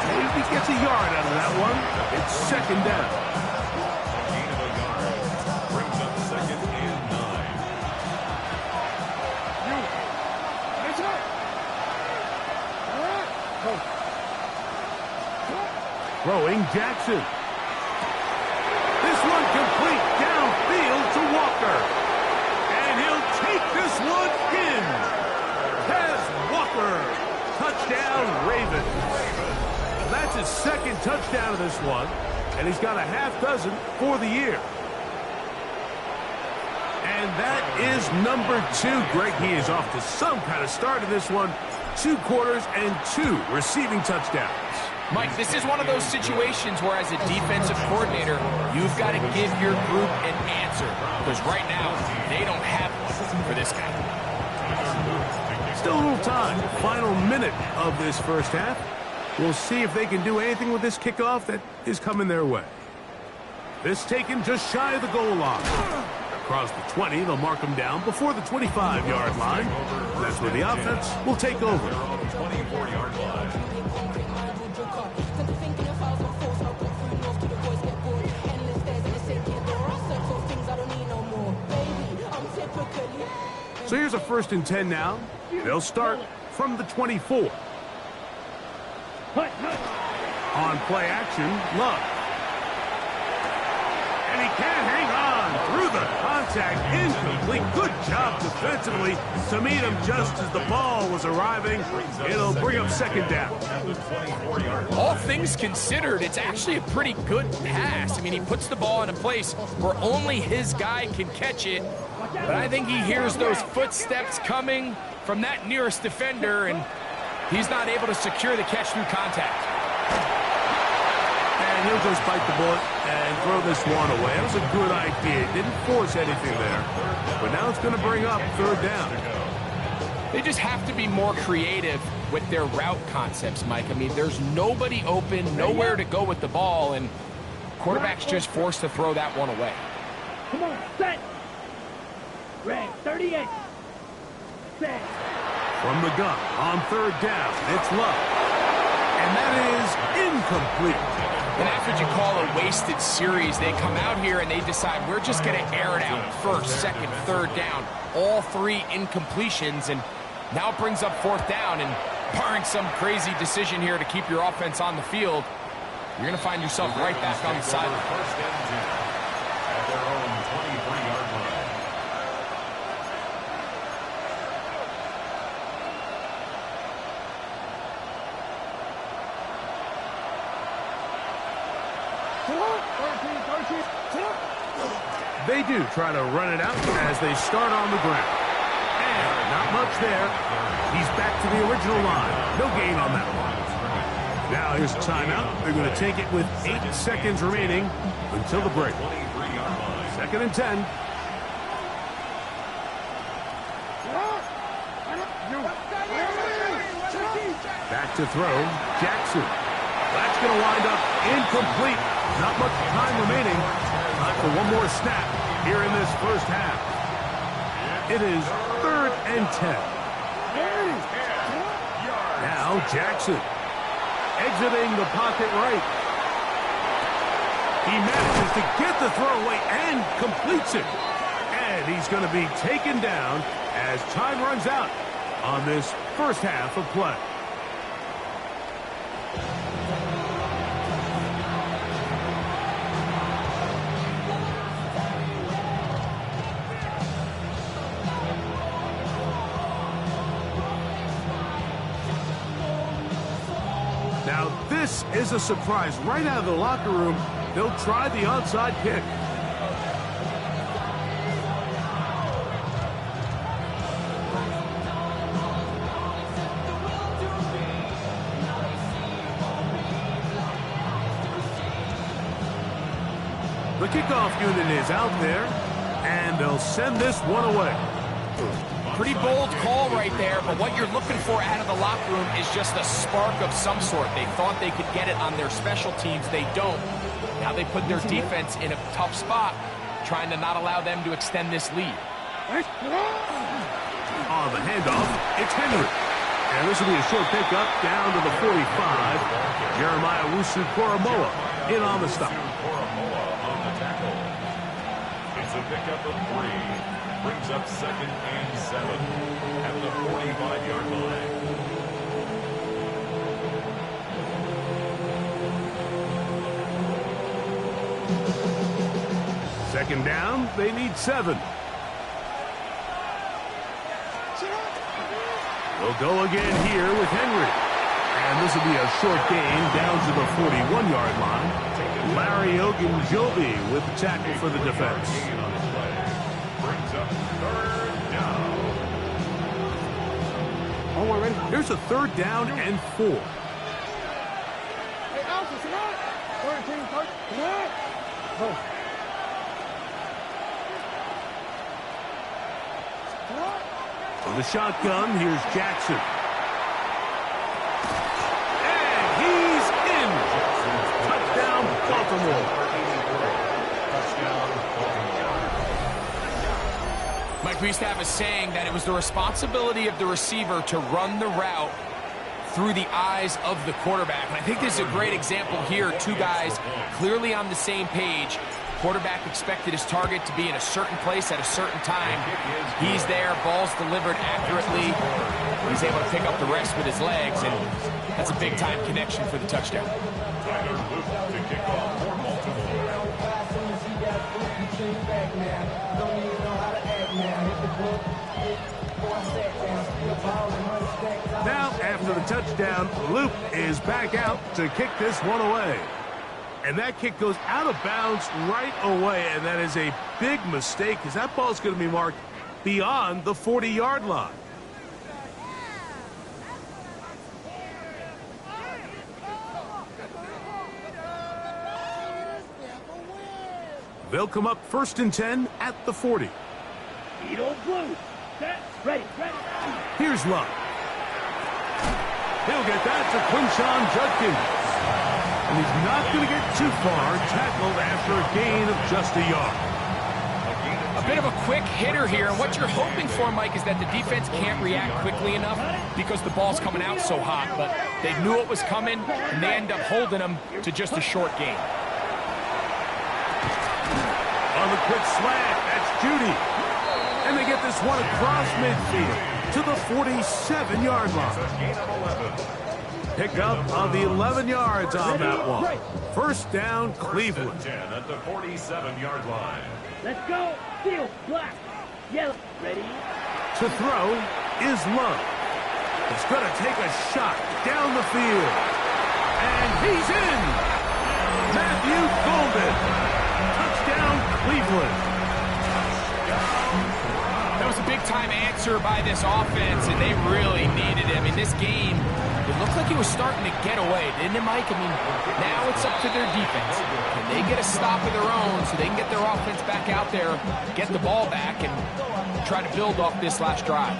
Maybe he gets a yard out of that one. It's second down. Gain of a yard brings up second and 9. Throwing Jackson. This one complete downfield to Walker. And he'll take this one in. Tez Walker. Touchdown, Ravens. That's his second touchdown of this one. And he's got a half dozen for the year. And that is number 2. Greg, he is off to some kind of start in this one. 2 quarters and 2 receiving touchdowns. Mike, this is one of those situations where as a defensive coordinator, you've got to give your group an answer. Because right now, they don't have one for this guy. Still a little time. Final minute of this first half. We'll see if they can do anything with this kickoff that is coming their way. This taken just shy of the goal line. Across the 20, they'll mark them down before the 25-yard line. That's where the offense will take over. 24-yard line. So here's a first and 10 now. They'll start from the 24. On play action, Love. And he can't hang on through the contact into incomplete. Good job defensively to meet him just as the ball was arriving. It'll bring up second down. All things considered, it's actually a pretty good pass. I mean, he puts the ball in a place where only his guy can catch it. But I think he hears those footsteps coming from that nearest defender, and he's not able to secure the catch through contact. And he'll just bite the bullet and throw this one away. That was a good idea. Didn't force anything there. But now it's going to bring up third down. They just have to be more creative with their route concepts, Mike. I mean, there's nobody open, nowhere to go with the ball, and quarterback's just forced to throw that one away. Come on, set. Red, 38. Set. From the gun on third down, it's Love. And that is incomplete. And that's what you call a wasted series. They come out here and they decide we're just going to air it out first, second, third down. All three incompletions, and now it brings up fourth down. And barring some crazy decision here to keep your offense on the field, you're going to find yourself right back on the sideline. First and 10 at their own 23-yard line. They do try to run it out as they start on the ground. And not much there. He's back to the original line. No gain on that one. Now here's a timeout. They're going to take it with 8 seconds remaining until the break. Second and 10. Back to throw. Jackson. That's going to wind up incomplete. Not much time remaining. Time for one more snap here in this first half. It is third and 10. Now Jackson exiting the pocket right. He manages to get the throw away and completes it. And he's going to be taken down as time runs out on this first half of play. Now, this is a surprise. Right out of the locker room, they'll try the onside kick. The kickoff unit is out there, and they'll send this one away. Pretty bold call right there, but what you're looking for out of the locker room is just a spark of some sort. They thought they could get it on their special teams. They don't. Now they put their defense in a tough spot, trying to not allow them to extend this lead. On the handoff, it's Henry. And this will be a short pickup down to the 45. Jeremiah Owusu-Koramoah in on the stop. It's a pickup of 3. Brings up second and 7 at the 45-yard line. Second down, they need 7. They'll go again here with Henry. And this will be a short gain down to the 41-yard line. Larry Ogunjobi with the tackle for the defense. Here's a third down and 4. Hey, Alpha, tonight. 13, tonight. For the shotgun, here's Jackson. And he's in. Touchdown, Baltimore. Mike, we used to have a saying that it was the responsibility of the receiver to run the route through the eyes of the quarterback. And I think this is a great example here. 2 guys clearly on the same page. Quarterback expected his target to be in a certain place at a certain time. He's there, ball's delivered accurately. He's able to pick up the rest with his legs, and that's a big-time connection for the touchdown. Tyler Luke to kick off for Baltimore. Now, after the touchdown, Luke is back out to kick this one away. And that kick goes out of bounds right away, and that is a big mistake because that ball's going to be marked beyond the 40-yard line. They'll come up 1st and 10 at the 40. Edo blue. Set. Ready. Here's Love. He'll get that to Quinshon Judkins. And he's not going to get too far, tackled after a gain of just a yard. A bit of a quick hitter here, and what you're hoping for, Mike, is that the defense can't react quickly enough because the ball's coming out so hot, but they knew it was coming, and they end up holding them to just a short gain. On the quick slant, that's Judy. And they get this one across midfield to the 47-yard line. Pick up of the 11 yards on that one. First down, Cleveland. 10 at the 47-yard line. Let's go. Steel, black, yellow. Ready? To throw is Love. He's going to take a shot down the field. And he's in. Matthew Golden. Touchdown, Cleveland. That was a big-time answer by this offense, and they really needed it. I mean, this game, it looked like it was starting to get away, didn't it, Mike? I mean, now it's up to their defense. Can they get a stop of their own so they can get their offense back out there, get the ball back, and try to build off this last drive?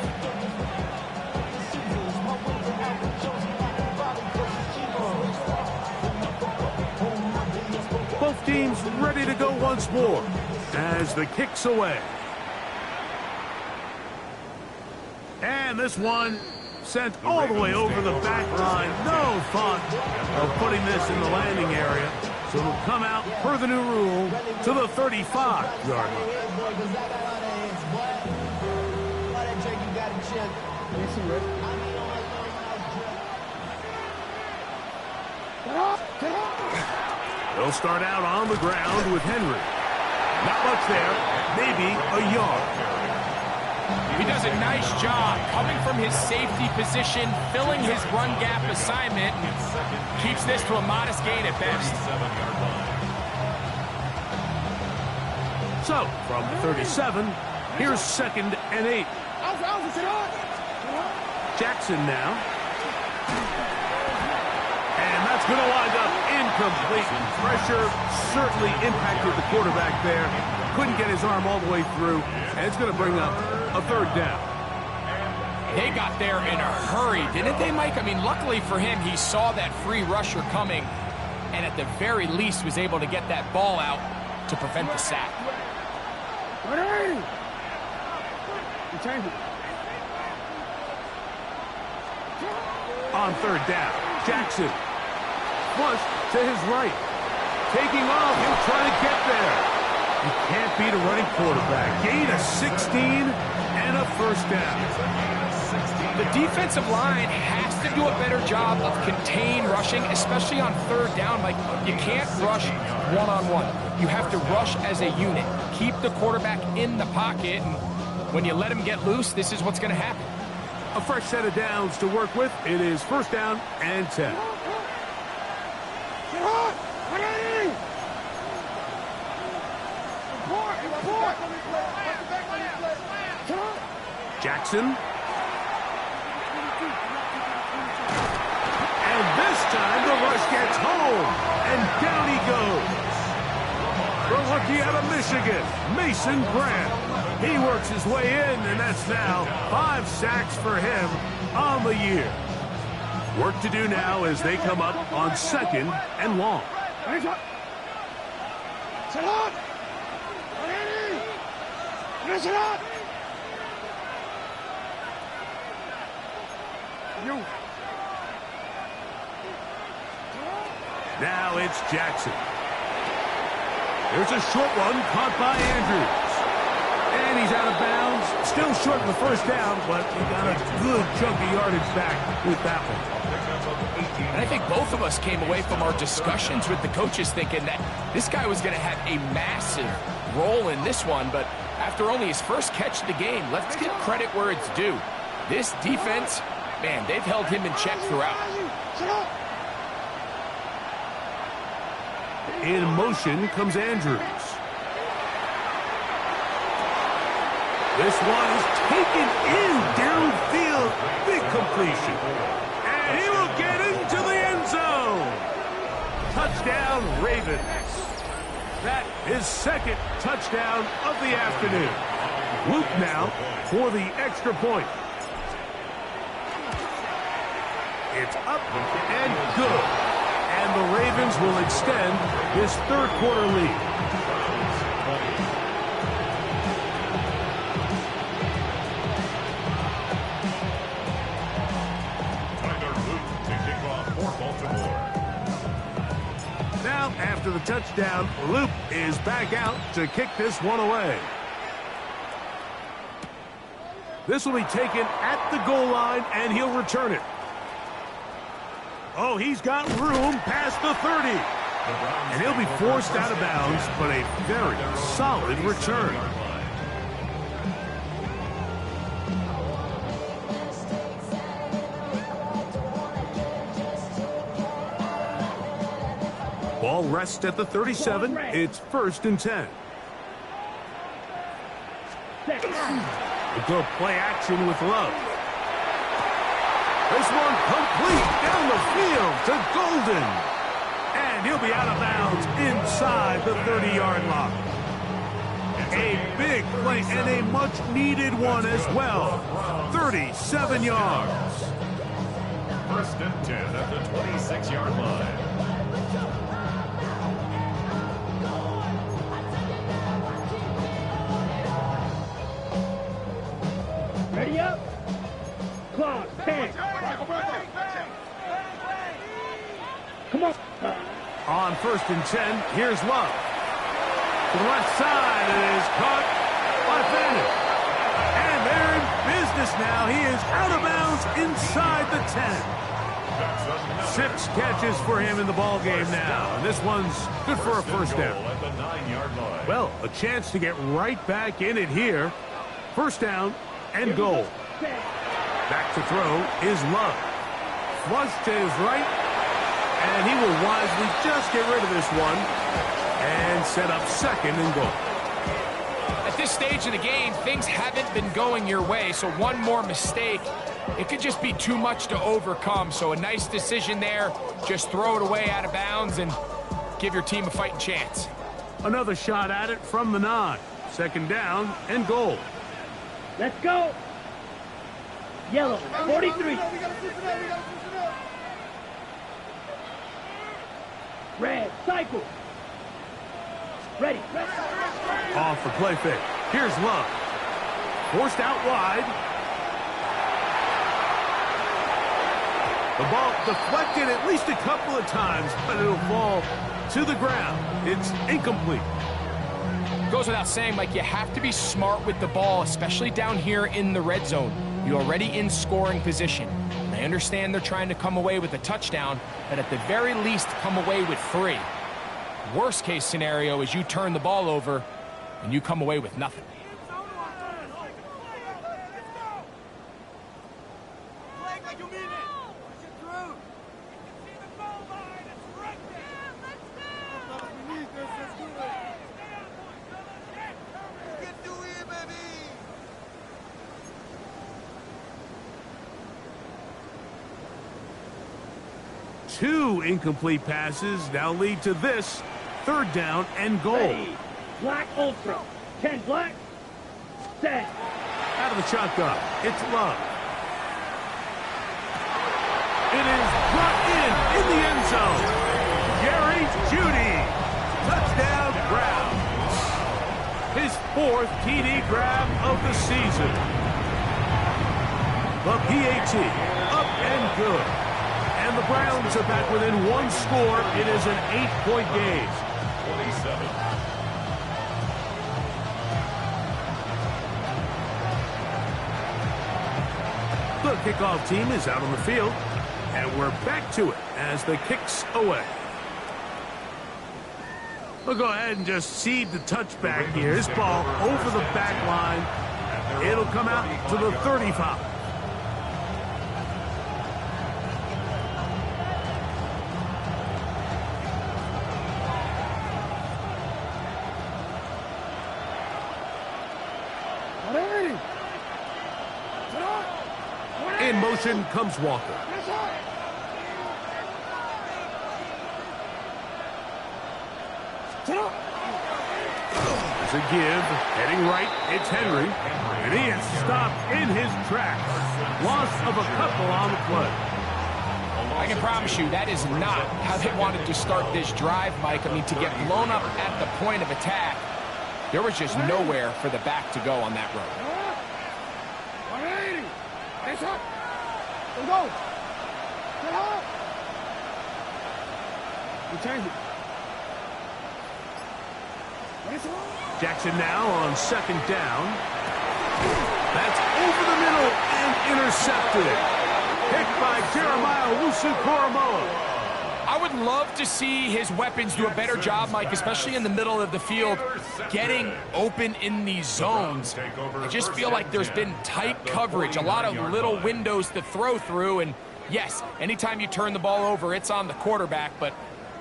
Both teams ready to go once more as the kick's away. And this one sent all the way over the back line. No thought of putting this in the landing area. So it'll come out per the new rule to the 35-yard line. They'll start out on the ground with Henry. Not much there, maybe a yard. He does a nice job coming from his safety position, filling his run gap assignment, and keeps this to a modest gain at best. So, from the 37, here's 2nd and 8. Jackson now. And that's going to wind up incomplete. Pressure certainly impacted the quarterback there. Couldn't get his arm all the way through, and it's going to bring up a 3rd down. They got there in a hurry, didn't they, Mike? I mean, luckily for him, he saw that free rusher coming, and at the very least was able to get that ball out to prevent the sack. On 3rd down, Jackson. Flushed to his right. Taking off, he'll try to get there. You can't beat a running quarterback. Gain of 16 and a 1st down. The defensive line has to do a better job of contain rushing, especially on 3rd down. Like, you can't rush one-on-one. You have to rush as a unit. Keep the quarterback in the pocket, and when you let him get loose, this is what's going to happen. A fresh set of downs to work with. It is 1st down and 10. Jackson. And this time the rush gets home. And down he goes. The rookie out of Michigan, Mason Graham. He works his way in, and that's now 5 sacks for him on the year. Work to do now as they come up on 2nd and long. Now it's Jackson. There's a short one caught by Andrews. And he's out of bounds. Still short in the 1st down, but he got a good chunk of yardage back with that one. And I think both of us came away from our discussions with the coaches thinking that this guy was going to have a massive role in this one, but after only his first catch of the game, let's give credit where it's due. This defense, man, they've held him in check throughout. In motion comes Andrews. This one is taken in downfield. Big completion. And he will get into the end zone. Touchdown, Ravens. That is second touchdown of the afternoon. Luke now for the extra point. It's up and good. And the Ravens will extend this third quarter lead. Now, after the touchdown, Luke is back out to kick this one away. This will be taken at the goal line, and he'll return it. Oh, he's got room past the 30. And he'll be forced out of bounds, but a very solid return. Ball rests at the 37. It's 1st and 10. We'll go play action with Love. This one complete down the field to Golden. And he'll be out of bounds inside the 30-yard line. A big play and a much-needed one as well. 37 yards. 1st and 10 at the 26-yard line. Ready up. Clock, 10. Come on. On 1st and 10, here's Love. To the left side, it is caught by Fannin. And they're in business now. He is out of bounds inside the 10. 6 catches for him in the ball game now. And this one's good for a first down. Well, a chance to get right back in it here. First down and goal. Back to throw is Love. Flush to his right. And he will wisely just get rid of this one and set up 2nd and goal. At this stage of the game, things haven't been going your way, so one more mistake, it could just be too much to overcome. So a nice decision there. Just throw it away out of bounds and give your team a fighting chance. Another shot at it from the 9. 2nd down and goal. Let's go. Yellow, 43. Red, cycle. Ready. Off the play fake. Here's Love. Forced out wide. The ball deflected at least a couple of times, but it'll fall to the ground. It's incomplete. Goes without saying, Mike, you have to be smart with the ball, especially down here in the red zone. You're already in scoring position. And I understand they're trying to come away with a touchdown, but at the very least, come away with 3. Worst case scenario is you turn the ball over and you come away with nothing. Two incomplete passes now lead to this 3rd down and goal. Ready. Black Ultra. 10 black. Set. Out of the shotgun, it's Love. It is brought in the end zone. Jerry Jeudy. Touchdown Browns. His 4th TD grab of the season. The PAT up and good. And the Browns are back within 1 score. It is an 8-point game. 27. The kickoff team is out on the field, and we're back to it as the kick's away. We'll go ahead and just cede the touchback here. This ball over the back line. It'll come out to the 35. In motion comes Walker. There's a give. Heading right, it's Henry. And he is stopped in his tracks. Loss of a couple on the play. I can promise you that is not how they wanted to start this drive, Mike. I mean, to get blown up at the point of attack, there was just nowhere for the back to go on that road. 180. It's up. Let's go. Get up. We change it. Jackson now on second down. That's over the middle and intercepted. Picked by Jeremiah Owusu-Koramoah. I would love to see his weapons do a better job, Mike, especially in the middle of the field, getting open in these zones. I just feel like there's been tight coverage, a lot of little windows to throw through, and yes, anytime you turn the ball over, it's on the quarterback, but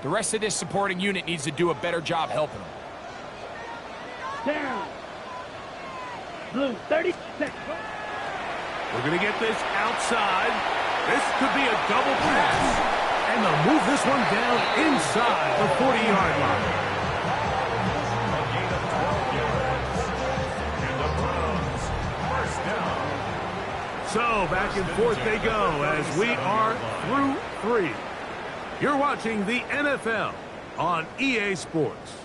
the rest of this supporting unit needs to do a better job helping him. Down. Blue, 30 seconds. We're going to get this outside. This could be a double pass. And they'll move this one down inside the 40-yard line. So back and forth they go as we are through 3. You're watching the NFL on EA Sports.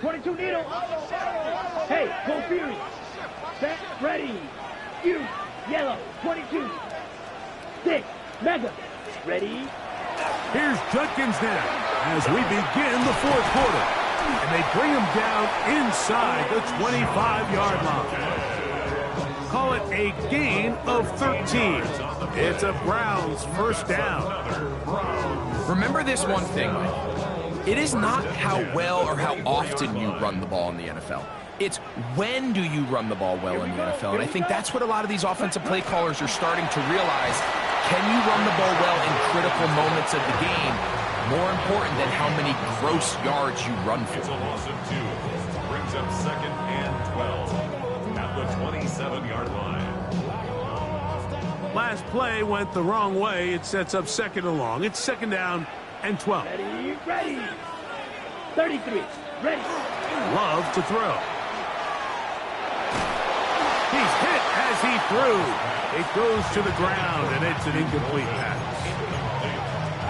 .22 needle. Hey, go Fury. Set, ready. You, yellow, 22. 6, Mega. Ready. Here's Judkins now as we begin the fourth quarter. And they bring him down inside the 25-yard line. Call it a gain of 13. It's a Browns first down. Remember this one thing, Mike. It is not how well or how often you run the ball in the NFL. It's when do you run the ball well in the NFL. And I think that's what a lot of these offensive play callers are starting to realize. Can you run the ball well in critical moments of the game? More important than how many gross yards you run for. It's a loss of 2. Brings up second and 12 at the 27-yard line. Last play went the wrong way. It sets up second and long. It's second down and 12. Ready, ready. 33, ready. Love to throw. He's hit as he threw. It goes to the ground, and it's an incomplete pass.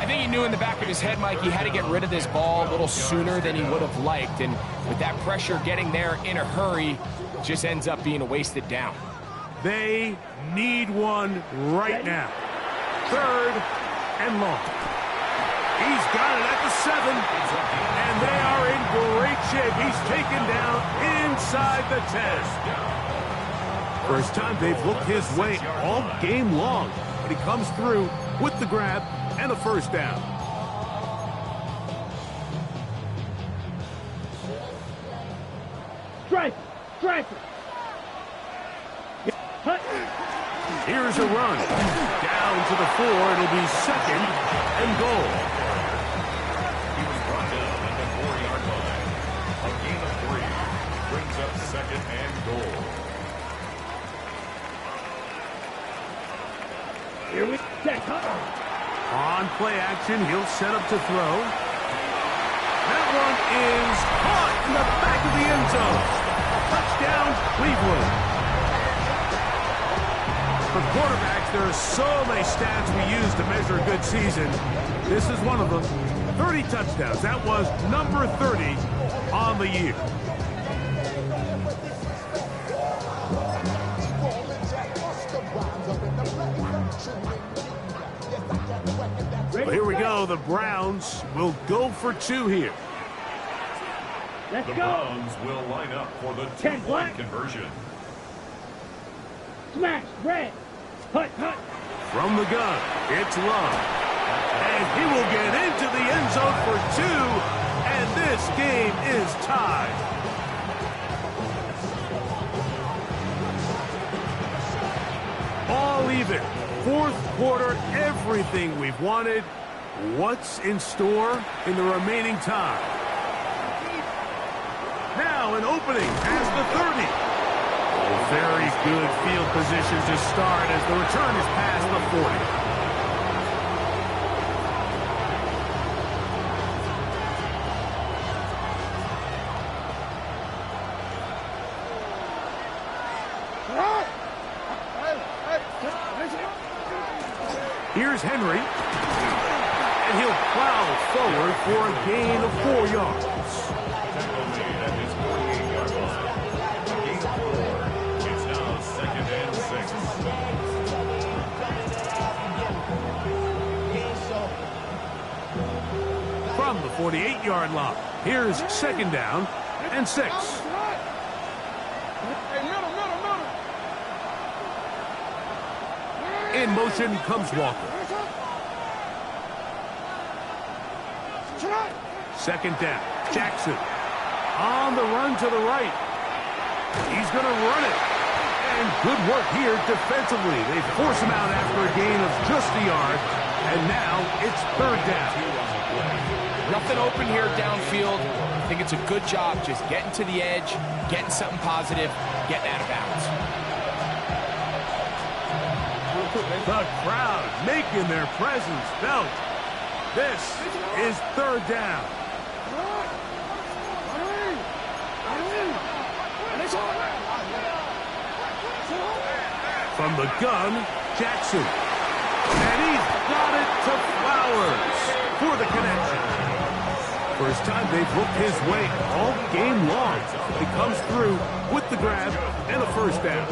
I think he knew in the back of his head, Mike, he had to get rid of this ball a little sooner than he would have liked. And with that pressure getting there in a hurry, it just ends up being a wasted down. They need one right now. Third and long. He's got it at the 7, and they are in great shape. He's taken down inside the 10. First time they've looked his way all game long, but he comes through with the grab and a first down. Strike, strike. Here's a run. Down to the 4. It'll be second and goal. Second and goal. Here we go. On play action, he'll set up to throw. That one is caught in the back of the end zone. Touchdown, Cleveland. For quarterbacks, there are so many stats we use to measure a good season. This is one of them. 30 touchdowns. That was number 30 on the year. Well, here we go, the the Browns will go for 2 here. Let's The go. Browns will line up for the 2-point conversion. Smash, red. Hut, hut. From the gun, it's Love. And he will get into the end zone for 2, and this game is tied. All even. 4th quarter, everything we've wanted. What's in store in the remaining time? Now an opening past the 30. Very good field position to start as the return is past the 40. Here's Henry, and he'll plow forward for a gain of 4 yards. Tackle made at his 48-yard line. Gain of 4. It's now 2nd and 6. From the 48-yard line, here's 2nd down and 6. In motion comes Walker. 2nd down, Jackson. On the run to the right. He's going to run it. And good work here defensively. They force him out after a gain of just a yard. And now it's 3rd down. Nothing open here downfield. I think it's a good job just getting to the edge, getting something positive, getting out of bounds. The crowd making their presence felt. This is 3rd down. From the gun, Jackson. And he's got it to Flowers for the connection. First time they've looked his way all game long. He comes through with the grab and a 1st down.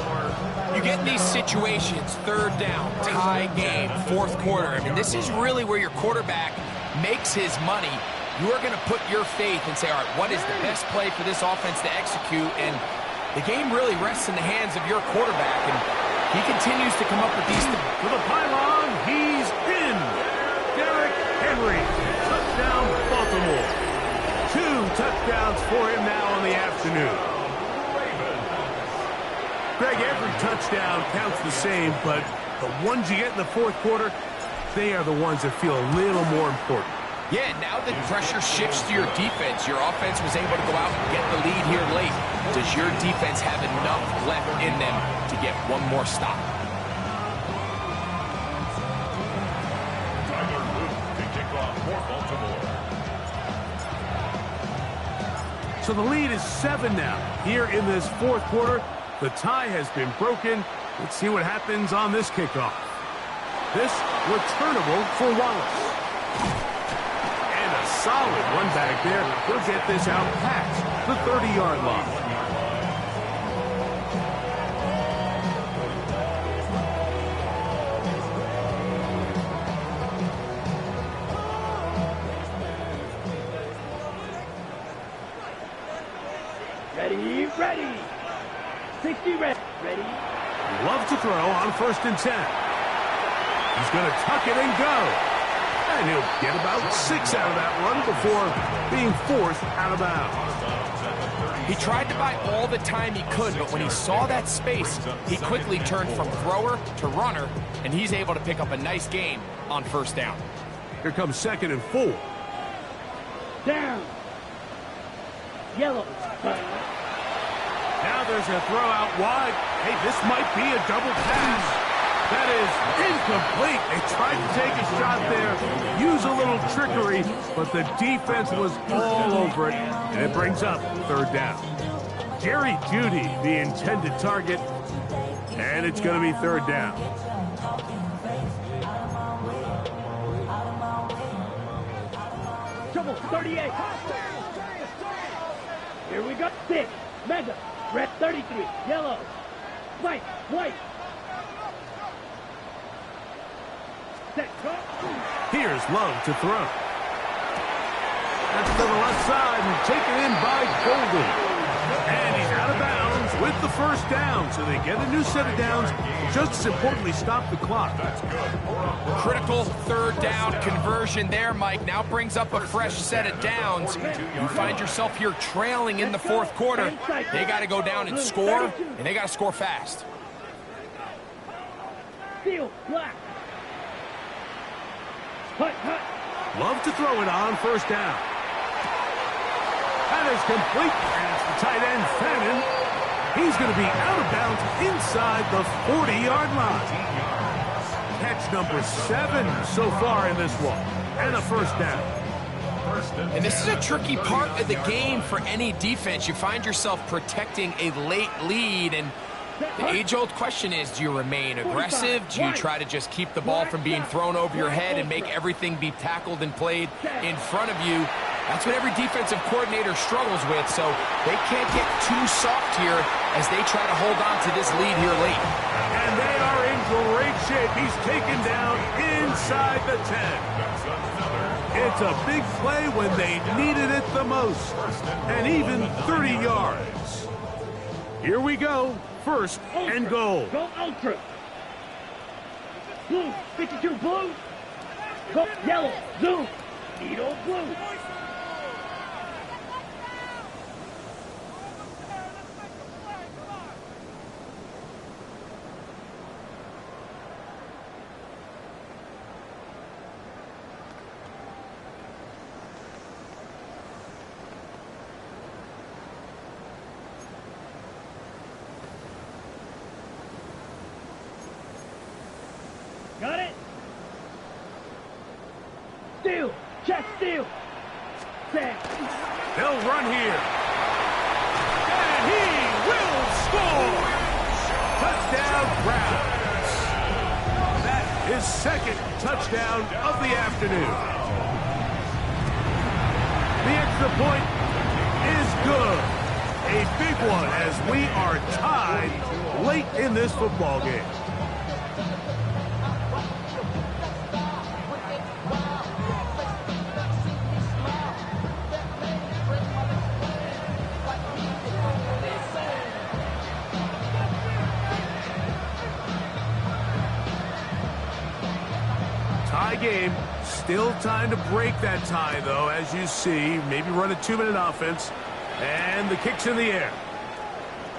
You get in these situations, 3rd down, tie game, 4th quarter. I mean, this is really where your quarterback makes his money. You are going to put your faith and say, all right, what is the best play for this offense to execute? And the game really rests in the hands of your quarterback. And he continues to come up with these. To the pylon, he's in. Derrick Henry, touchdown Baltimore. 2 touchdowns for him now on the afternoon. Greg, every touchdown counts the same, but the ones you get in the 4th quarter, they are the ones that feel a little more important. Yeah, now that pressure shifts to your defense, your offense was able to go out and get the lead here late. Does your defense have enough left in them to get one more stop? Tyler Luke to kick off for Baltimore. So the lead is 7 now. Here in this 4th quarter, the tie has been broken. Let's see what happens on this kickoff. This returnable for Wallace. And a solid run back there. He'll get this out past the 30-yard line. Ready, ready. 60 ready. Ready. Love to throw on 1st and 10. He's going to tuck it and go. And he'll get about 6 out of that run before being forced out of bounds. He tried to buy all the time he could, but when he saw that space, he quickly turned from thrower to runner, and he's able to pick up a nice gain on 1st down. Here comes 2nd and 4. Down. Yellow. Now there's a throw out wide. Hey, this might be a double pass. That is incomplete. They tried to take a shot there, use a little trickery, but the defense was all over it, and it brings up 3rd down. Jerry Jeudy, the intended target, and it's going to be 3rd down. Trouble, 38. Here we go. 6. Mega. Red 33. Yellow. White. White. Set. Go. He Here's Love to throw. That's to the left side and taken in by Golden. And he's out of bounds with the first down. So they get a new set of downs. Just as importantly, stop the clock. Critical third down conversion there, Mike. Now brings up a fresh set of downs. You find yourself here trailing in the fourth quarter. They got to go down and score, and they got to score fast. Steal, black. Hut, hut. Love to throw it on first down. That is complete. And it's the tight end, Fannin. He's going to be out of bounds inside the 40-yard line. Catch number 7 so far in this one. And a first down. And this is a tricky part of the game for any defense. You find yourself protecting a late lead, and the age-old question is, do you remain aggressive? Do you try to just keep the ball from being thrown over your head and make everything be tackled and played in front of you? That's what every defensive coordinator struggles with, so they can't get too soft here as they try to hold on to this lead here late. And they are in great shape. He's taken down inside the 10. It's a big play when they needed it the most, and even 30 yards. Here we go. First and goal. Go ultra. Blue, 52 blue. Go yellow, zoom. Needle blue. Got it? Steal! Check steal! Set! They'll run here. And he will score! Touchdown, Browns. That is second touchdown of the afternoon. The extra point is good. A big one as we are tied late in this football game. Game. Still time to break that tie, though, as you see. Maybe run a 2-minute offense. And the kick's in the air.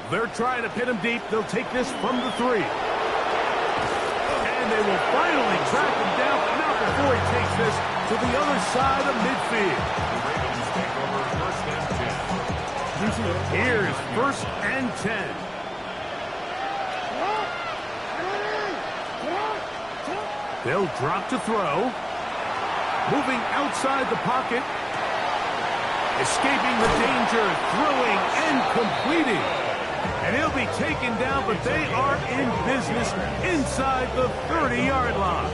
They're trying to pin him deep. They'll take this from the 3. And they will finally track him down, but not before he takes this to the other side of midfield. Here's first and 10. They'll drop to throw. Moving outside the pocket. Escaping the danger, throwing and completing. And he'll be taken down, but they are in business inside the 30-yard line.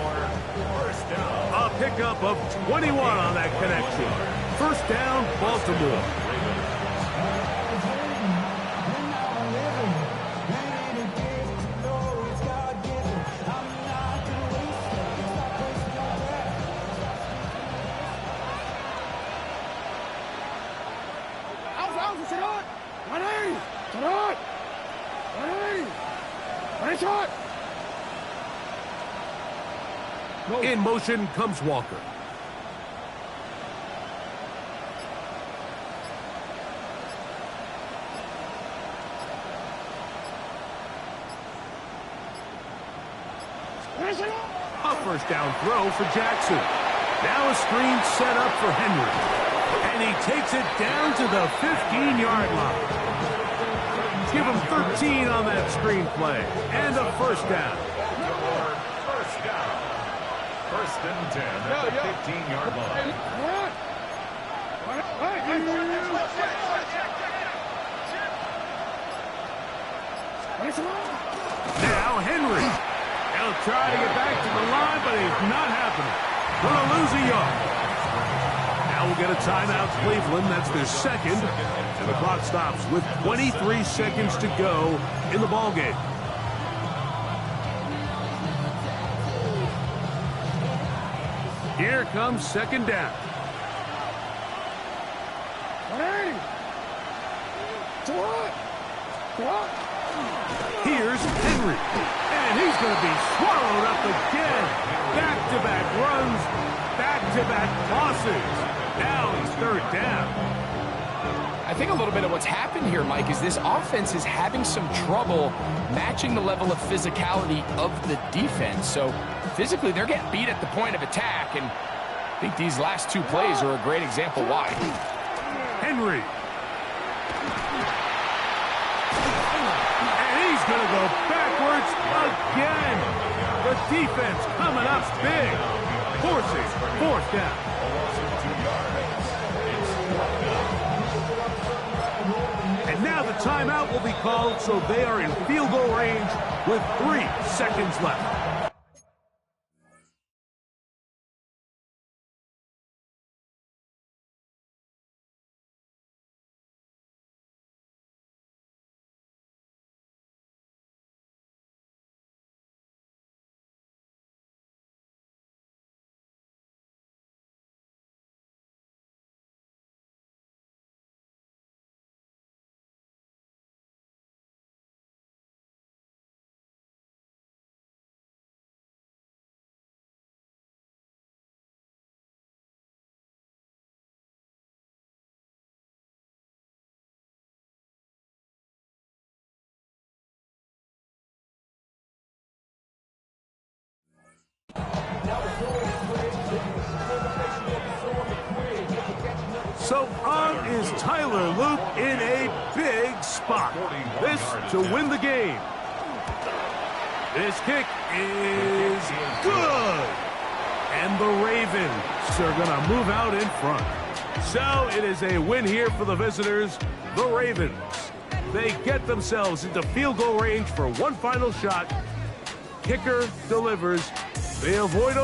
A pickup of 21 on that connection. First down, Baltimore. In motion comes Walker. A first down throw for Jackson. Now a screen set up for Henry. And he takes it down to the 15-yard line. Give him 13 on that screen play. And a first down. First and 10 at the 15-yard line. Now Henry. He'll try to get back to the line, but he's not happening. Gonna lose a yard. Now we'll get a timeout, Cleveland. That's their second. And the clock stops with 23 seconds to go in the ballgame. Here comes second down. 180. Here's Henry, and he's going to be swallowed up again. Back-to-back runs, back-to-back losses. Now he's third down. I think a little bit of what's happened here, Mike, is this offense is having some trouble matching the level of physicality of the defense. So physically, they're getting beat at the point of attack, and I think these last two plays are a great example why. Henry. And he's going to go backwards again. The defense coming up big, forcing fourth down. And now the timeout will be called, so they are in field goal range with 3 seconds left. So on is Tyler Luke in a big spot. This to win the game. This kick is good. And the Ravens are going to move out in front. So it is a win here for the visitors, the Ravens. They get themselves into field goal range for one final shot. Kicker delivers. They avoid